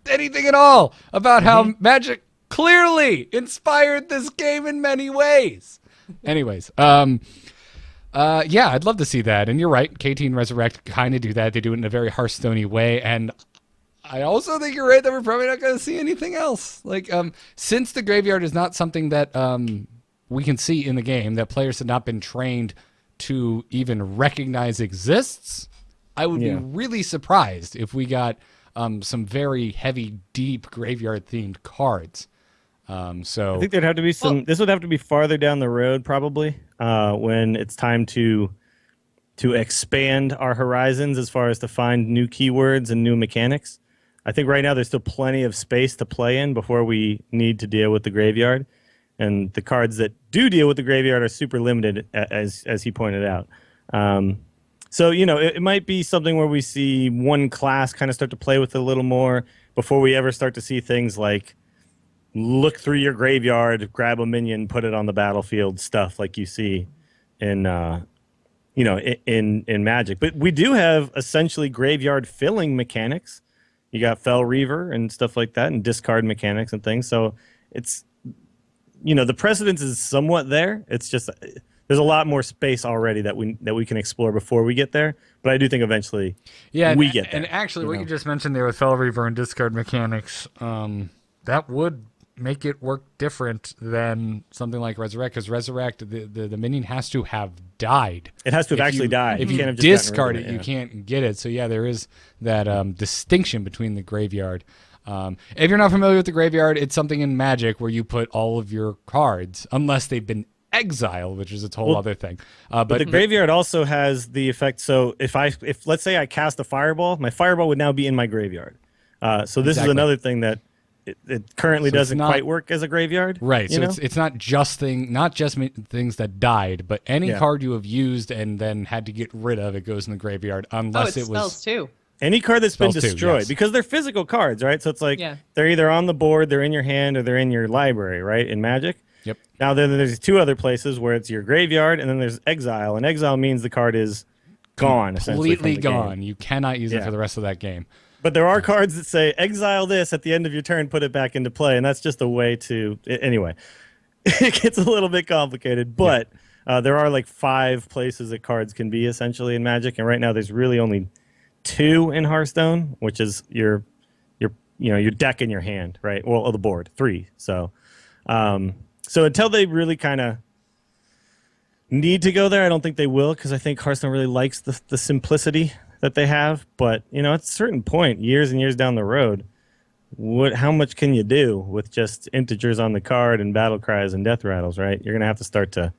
at all about how Magic clearly inspired this game in many ways. Anyways, yeah, I'd love to see that. And you're right, KT and Resurrect kind of do that. They do it in a very Hearthstone-y way, and I also think you're right that we're probably not going to see anything else. Like, since the graveyard is not something that we can see in the game, that players have not been trained to even recognize exists, I would be really surprised if we got some very heavy, deep graveyard-themed cards. So I think there'd have to be some. This would have to be farther down the road, probably, when it's time to expand our horizons as far as to find new keywords and new mechanics. I think right now there's still plenty of space to play in before we need to deal with the graveyard, and the cards that do deal with the graveyard are super limited, as he pointed out. So it might be something where we see one class kind of start to play with it a little more before we ever start to see things like look through your graveyard, grab a minion, put it on the battlefield, stuff like you see in in Magic. But we do have essentially graveyard filling mechanics. You got Fel Reaver and stuff like that, and discard mechanics and things. So it's the precedence is somewhat there. It's just there's a lot more space already that we can explore before we get there. But I do think eventually we get there. And actually, what you just mentioned there with Fel Reaver and discard mechanics, that would make it work different than something like Resurrect, because Resurrect, the minion has to have died. It has to have actually died. If you you can't have just discard gotten it, rid you of can't get it. So yeah, there is that distinction between the graveyard. If you're not familiar with the graveyard, it's something in Magic where you put all of your cards, unless they've been exiled, which is a whole other thing. But the graveyard also has the effect. So if let's say I cast a fireball, my fireball would now be in my graveyard. So this is another thing that it currently doesn't quite work as a graveyard. Right. So it's not just things that died, but any card you have used and then had to get rid of, it goes in the graveyard unless it was spells too. Any card that's been destroyed, because they're physical cards, right? So it's like they're either on the board, they're in your hand, or they're in your library, right? In Magic. Yep. Now then there's two other places where it's your graveyard, and then there's exile, and exile means the card is gone, completely gone. You cannot use it for the rest of that game. But there are cards that say exile this at the end of your turn, put it back into play, and that's just a way to anyway. It gets a little bit complicated, but there are like 5 places that cards can be essentially in Magic, and right now there's really only 2 in Hearthstone, which is your deck in your hand, right? Well, the board, 3. So until they really kind of need to go there, I don't think they will, because I think Hearthstone really likes the simplicity that they have. But at a certain point, years and years down the road, how much can you do with just integers on the card and battle cries and death rattles, right? You're gonna have to start to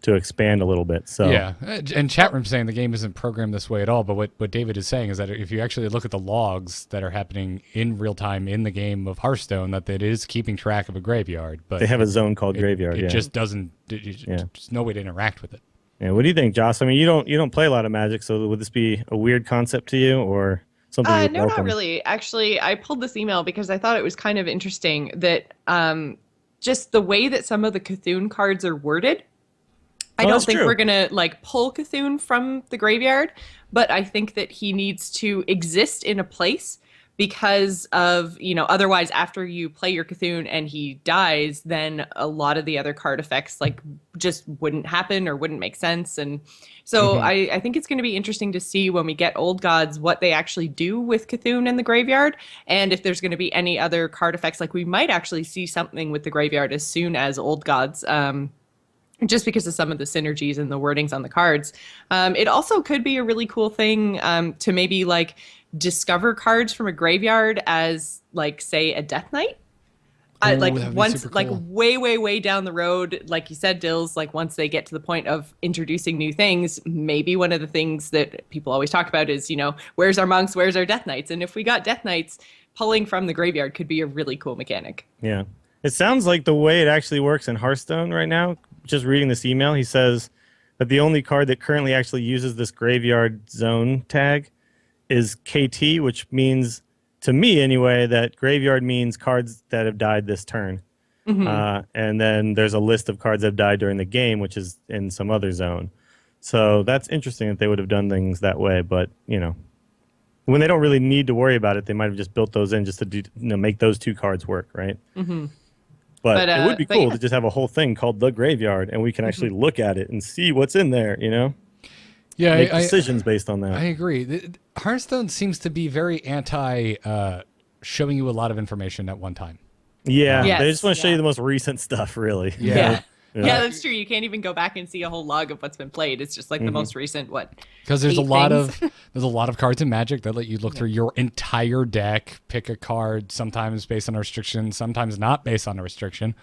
expand a little bit. So yeah, and chat room saying the game isn't programmed this way at all. But what David is saying is that if you actually look at the logs that are happening in real time in the game of Hearthstone, that it is keeping track of a graveyard. But they have a zone called graveyard. It just doesn't. There's no way to interact with it. Yeah. What do you think, Joss? I mean, you don't play a lot of Magic, so would this be a weird concept to you, or something? No, not really. Actually, I pulled this email because I thought it was kind of interesting that just the way that some of the Cthulhu cards are worded. I don't think we're going to pull Cthulhu from the graveyard, but I think that he needs to exist in a place because of, otherwise after you play your Cthulhu and he dies, then a lot of the other card effects just wouldn't happen or wouldn't make sense. And so I think it's going to be interesting to see when we get Old Gods what they actually do with Cthulhu in the graveyard, and if there's going to be any other card effects. We might actually see something with the graveyard as soon as Old Gods. Just because of some of the synergies and the wordings on the cards. It also could be a really cool thing to maybe discover cards from a graveyard as say a Death Knight. Once cool. way down the road, like you said, Dills, once they get to the point of introducing new things, maybe one of the things that people always talk about is, where's our monks, where's our Death Knights? And if we got Death Knights, pulling from the graveyard could be a really cool mechanic. Yeah. It sounds like the way it actually works in Hearthstone right now, just reading this email, he says that the only card that currently actually uses this graveyard zone tag is KT, which means, to me anyway, that graveyard means cards that have died this turn. And then there's a list of cards that have died during the game, which is in some other zone. So that's interesting that they would have done things that way. But, when they don't really need to worry about it, they might have just built those in just to make those 2 cards work, right? But it would be cool to just have a whole thing called the graveyard, and we can actually look at it and see what's in there, Yeah, make decisions based on that. I agree. Hearthstone seems to be very anti showing you a lot of information at one time. Yeah, they just want to show you the most recent stuff, really. Yeah, that's true. You can't even go back and see a whole log of what's been played. It's just the most recent because there's a lot of cards in Magic that let you look through your entire deck, pick a card, sometimes based on a restriction, sometimes not based on a restriction.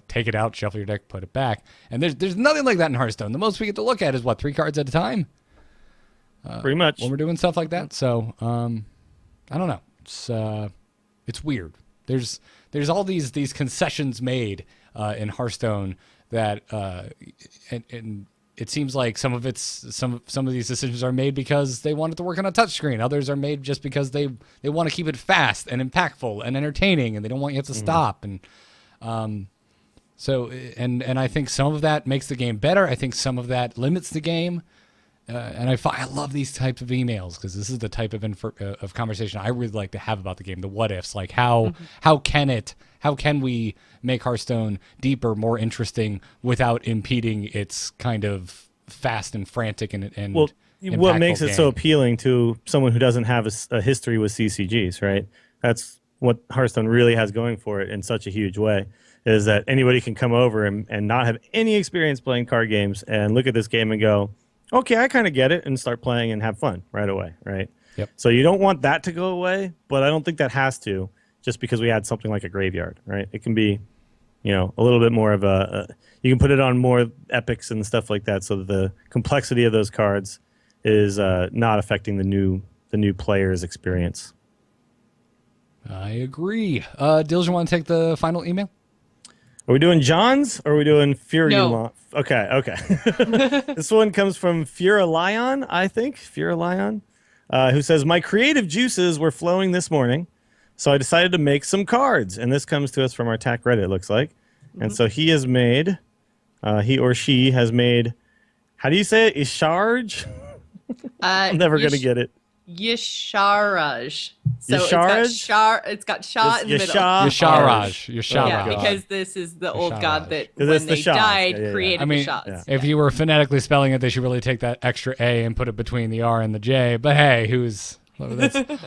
Take it out, shuffle your deck, put it back. And there's nothing like that in Hearthstone. The most we get to look at is 3 cards at a time. Pretty much. When we're doing stuff like that. So I don't know. It's weird. There's all these concessions made in Hearthstone that and it seems like some of these decisions are made because they want it to work on a touchscreen. Others are made just because they want to keep it fast and impactful and entertaining, and they don't want you to have to stop. And so I think some of that makes the game better. I think some of that limits the game. And I love these types of emails because this is the type of conversation I really like to have about the game. The what ifs, like how can we make Hearthstone deeper, more interesting without impeding its kind of fast and frantic and what makes it game. so appealing to someone who doesn't have a history with CCGs, right? That's what Hearthstone really has going for it in such a huge way, is that anybody can come over and not have any experience playing card games and look at this game and go, okay, I kind of get it, and start playing and have fun right away, right? Yep. So you don't want that to go away, but I don't think that has to, just because we had something like a graveyard, right? It can be, a little bit more of you can put it on more epics and stuff like that, so that the complexity of those cards is not affecting the new player's experience. I agree. Dilge, you want to take the final email? Are we doing John's or are we doing Fury? No. Okay. This one comes from Furalion, I think. Furalion, who says, my creative juices were flowing this morning, so I decided to make some cards. And this comes to us from our TAC Reddit, it looks like. And so he or she has made, how do you say it? Isharj? I'm never going to get it. Yasharaj. So Yasharaj? it's got Shah in the middle. Yasharaj. Yeah, because this is the old god that When when they Shahs. died Yeah. created I mean, the Shahs. yeah. if you were phonetically spelling it, they should really take that extra A and put it between the R and the J. But hey,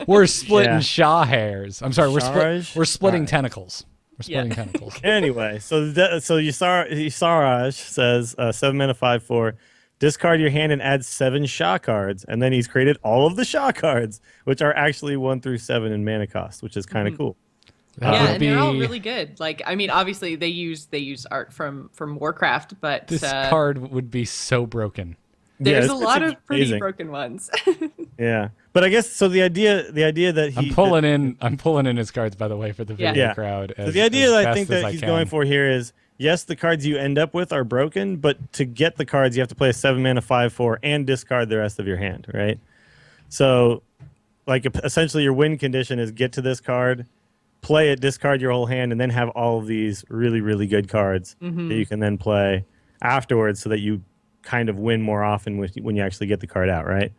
we're splitting Yeah. Shah hairs. I'm sorry, we're Sharaj? splitting All right. tentacles. We're splitting tentacles. Anyway, so Yasaraj says 7 mana 5/4. Discard your hand and add 7 Shah cards, and then he's created all of the Shah cards, which are actually 1 through 7 in mana cost, which is kind of cool. Yeah, and they're all really good. Like, I mean, obviously they use art from Warcraft, but This card would be so broken. there's Yeah, a lot of pretty amazing. broken ones. Yeah, but I guess so. The idea that he I'm pulling in his cards, by the way, for the video crowd. So the idea that I think as that he's can. going for here is, yes, the cards you end up with are broken, but to get the cards, you have to play a 7 mana 5/4 and discard the rest of your hand, right? So, like, essentially your win condition is get to this card, play it, discard your whole hand, and then have all of these really, really good cards that you can then play afterwards, so that you kind of win more often when you actually get the card out, right?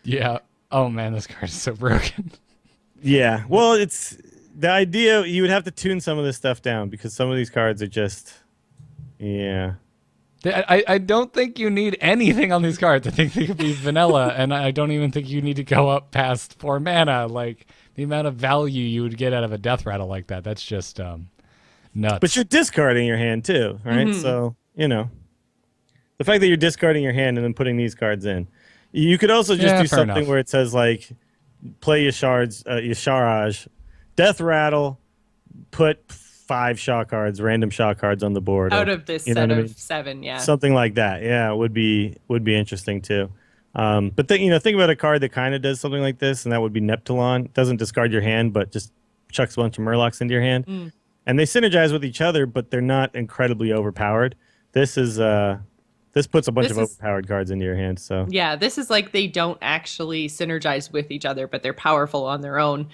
Yeah. Oh man, this card is so broken. Yeah. Well, it's the idea. You would have to tune some of this stuff down because some of these cards are just, yeah. I don't think you need anything on these cards. I think they could be vanilla, and I don't even think you need to go up past 4 mana. Like, the amount of value you would get out of a death rattle like that, that's just nuts. But you're discarding your hand too, right? So, the fact that you're discarding your hand and then putting these cards in. You could also just do something enough. where it says, like, play Yasharaj, death rattle, put 5 Shah cards, random Shah cards on the board. Out of this set of 7, yeah. Something like that, yeah, would be interesting too. But think about a card that kind of does something like this, and that would be Neptulon. Doesn't discard your hand, but just chucks a bunch of Murlocs into your hand, and they synergize with each other, but they're not incredibly overpowered. This is this puts a bunch of overpowered cards into your hand. So yeah, this is like they don't actually synergize with each other, but they're powerful on their own.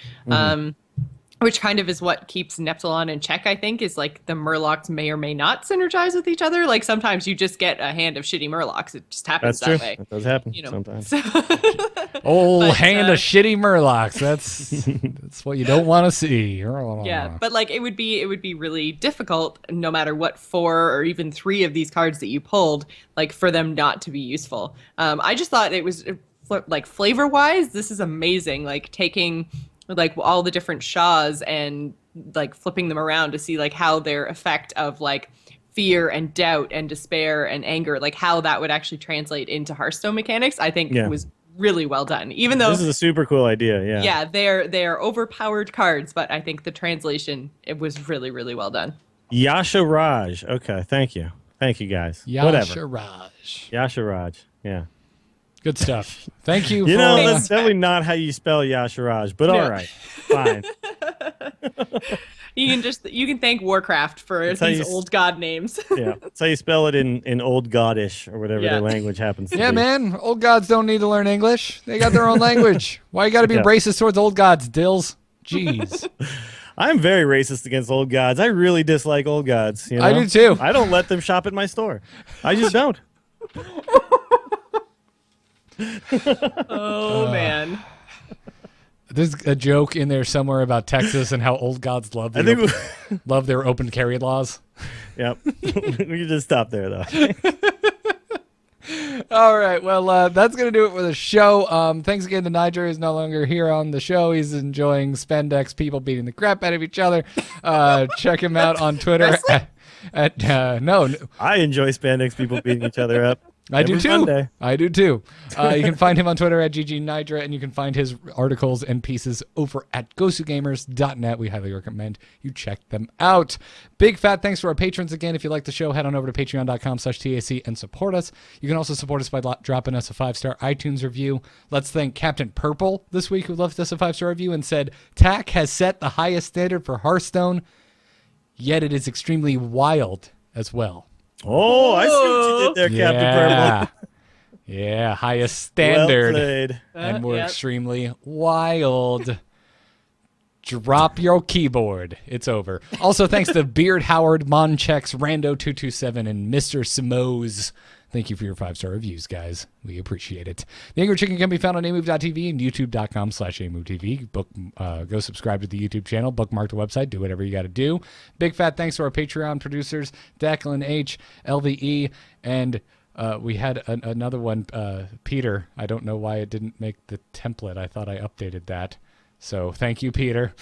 Which kind of is what keeps Neptulon in check, I think, is like the Murlocs may or may not synergize with each other. Like sometimes you just get a hand of shitty Murlocs. It just happens that's true. that way. That does happen You know, sometimes. Hand of shitty Murlocs. That's what you don't want to see. Yeah, but like it would be really difficult, no matter what 4 or even 3 of these cards that you pulled, like for them not to be useful. I just thought it was like flavor wise, this is amazing. Like taking like all the different Shahs and like flipping them around to see like how their effect of like fear and doubt and despair and anger, like how that would actually translate into Hearthstone mechanics, I think was really well done. Even though this is a super cool idea, yeah. Yeah, they're overpowered cards, but I think the translation, it was really, really well done. Yasha Raj. Okay, thank you guys. Yasha Raj. Yeah. Good stuff. Thank you. That's definitely not how you spell Yasha Raj, but all right, fine. You can thank Warcraft for That's how these you old god names. Yeah, that's how you spell it in Old Godish or whatever Yeah. their language happens to Yeah, be. man. Old gods don't need to learn English. They got their own language. Why you got to be Yeah. racist towards old gods, Dills? Jeez. I'm very racist against old gods. I really dislike old gods. You know? I do too. I don't let them shop at my store. I just don't. Oh man. There's a joke in there somewhere about Texas and how old gods love I think. love their open carry laws. Yep. We can just stop there though. All right. Well, that's going to do it for the show. Thanks again to Nydra, who's no longer here on the show. He's enjoying spandex people beating the crap out of each other. Check him out on Twitter no. I enjoy spandex people beating each other up. I do Every too. Monday. I do too. You can find him on Twitter at GGNydra, and you can find his articles and pieces over at GosuGamers.net. We highly recommend you check them out. Big fat thanks to our patrons again. If you like the show, head on over to patreon.com/TAC and support us. You can also support us by dropping us a 5-star iTunes review. Let's thank Captain Purple this week, who left us a 5-star review and said, TAC has set the highest standard for Hearthstone, yet it is extremely wild as well. Oh, I see what you did there, Captain Purple. Yeah, highest standard. Well played. And we're Yep. extremely wild. Drop your keyboard. It's over. Also, thanks to Beard Howard, Monchex, Rando227, and Mr. Simoes. Thank you for your 5-star reviews, guys. We appreciate it. The Angry Chicken can be found on amove.tv and youtube.com/amovetv. Go subscribe to the YouTube channel, bookmark the website, do whatever you got to do. Big fat thanks to our Patreon producers, Declan H, LVE, and we had another one, Peter. I don't know why it didn't make the template. I thought I updated that. So thank you, Peter.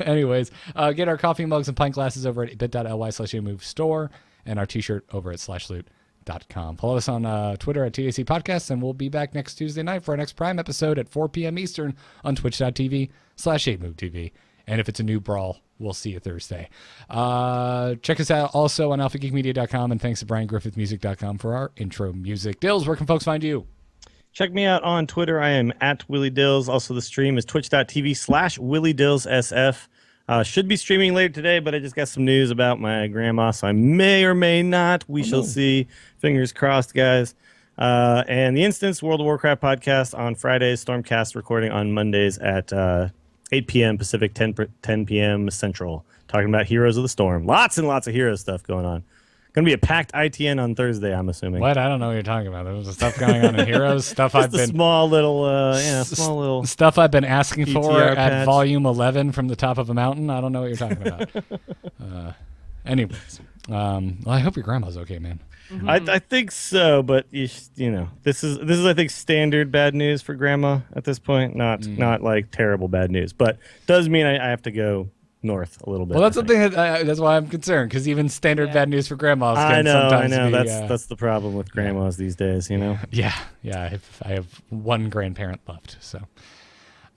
Anyways, get our coffee mugs and pint glasses over at bit.ly/amove store and our t-shirt over at /loot.com. Follow us on Twitter at TAC Podcasts, and we'll be back next Tuesday night for our next Prime episode at 4 p.m. Eastern on twitch.tv/8movetv. And if it's a new brawl, we'll see you Thursday. Check us out also on alphageekmedia.com, and thanks to BrianGriffithMusic.com for our intro music. Dills, where can folks find you? Check me out on Twitter. I am at Willie Dills. Also, the stream is twitch.tv/WillieDillsSF. Should be streaming later today, but I just got some news about my grandma, so I may or may not. We shall see. Fingers crossed, guys. And the Instance World of Warcraft podcast on Fridays, Stormcast recording on Mondays at 8 p.m. Pacific, 10 p.m. Central, talking about Heroes of the Storm. Lots and lots of Heroes stuff going on. Going to be a packed ITN on Thursday, I'm assuming. What? I don't know what you're talking about. There was stuff going on in Heroes. Stuff I've been small little stuff I've been asking for PTR at patch. volume 11 from the top of a mountain. I don't know what you're talking about. Anyways, well, I hope your grandma's okay, man. I think so, but you know, this is I think standard bad news for grandma at this point. Not like terrible bad news, but does mean I have to go north a little bit. Well, that's the thing. That's why I'm concerned, because even standard bad news for grandmas can sometimes be. That's the problem with grandmas these days, you know. Yeah. I have one grandparent left. So,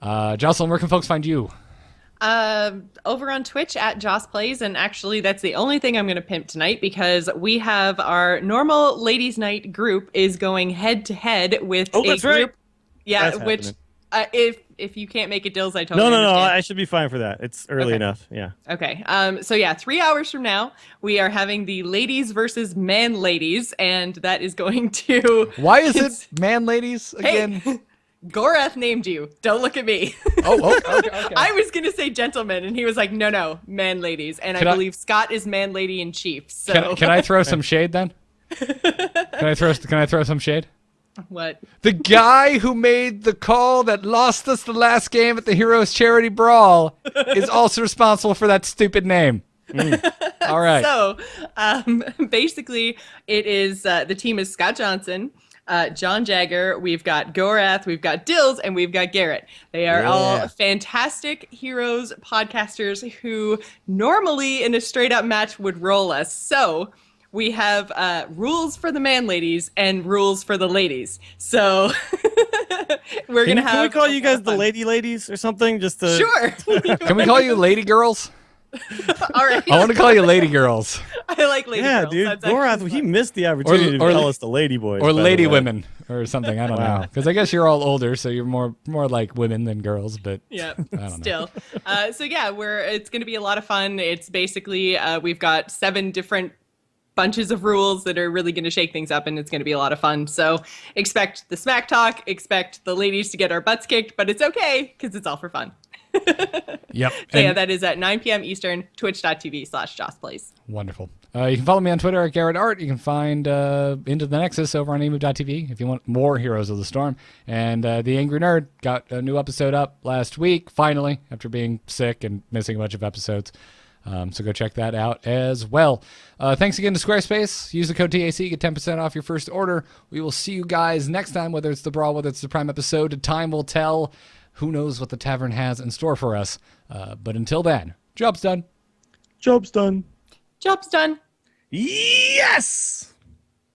Jocelyn, where can folks find you? Over on Twitch at Joss Plays, and actually that's the only thing I'm going to pimp tonight, because we have our normal ladies' night group is going head to head with a that's group. right. Yeah, That's which if you can't make it, Dills, I No, totally understand. I should be fine for that. It's early Okay. enough. Yeah. Okay. So yeah, 3 hours from now, we are having the ladies versus man ladies, and that is going to. Why is it man ladies again? Hey, Gorath named you. Don't look at me. Oh, okay. I was gonna say gentlemen, and he was like, no, man ladies, and Can I I- believe Scott is man lady in chief. So Can I throw some shade then? Can I throw some shade? what? The guy who made the call that lost us the last game at the Heroes Charity Brawl is also responsible for that stupid name. All right. So, basically, it is the team is Scott Johnson, John Jagger, we've got Gorath, we've got Dills, and we've got Garrett. They are all fantastic Heroes podcasters who normally in a straight up match would roll us. So we have rules for the man ladies and rules for the ladies. So we're going to have. Can we call a you lot guys of the fun. ladies or something? Just to Sure. Can we call you Lady Girls? All right. I want to call you lady girls I like lady Yeah, girls. dude. That's Gorath, actually he fun. missed the opportunity Or- to call us the lady boys. or by the lady way. women or something. I don't know. Because I guess you're all older, so you're more like women than girls. But Yeah, I don't know. still. So yeah, it's going to be a lot of fun. It's basically we've got 7 different bunches of rules that are really going to shake things up, and it's going to be a lot of fun. So expect the smack talk, expect the ladies to get our butts kicked, but it's okay because it's all for fun. Yep. So yeah, And- that is at 9 p.m. Eastern, twitch.tv/JossPlays. Wonderful. You can follow me on Twitter at GarrettArt. You can find Into the Nexus over on emove.tv if you want more Heroes of the Storm. And The Angry Nerd got a new episode up last week, finally, after being sick and missing a bunch of episodes. So go check that out as well. Thanks again to Squarespace. Use the code TAC, get 10% off your first order. We will see you guys next time, whether it's the Brawl, whether it's the Prime episode. Time will tell. Who knows what the tavern has in store for us. But until then, job's done. Job's done. Job's done. Yes!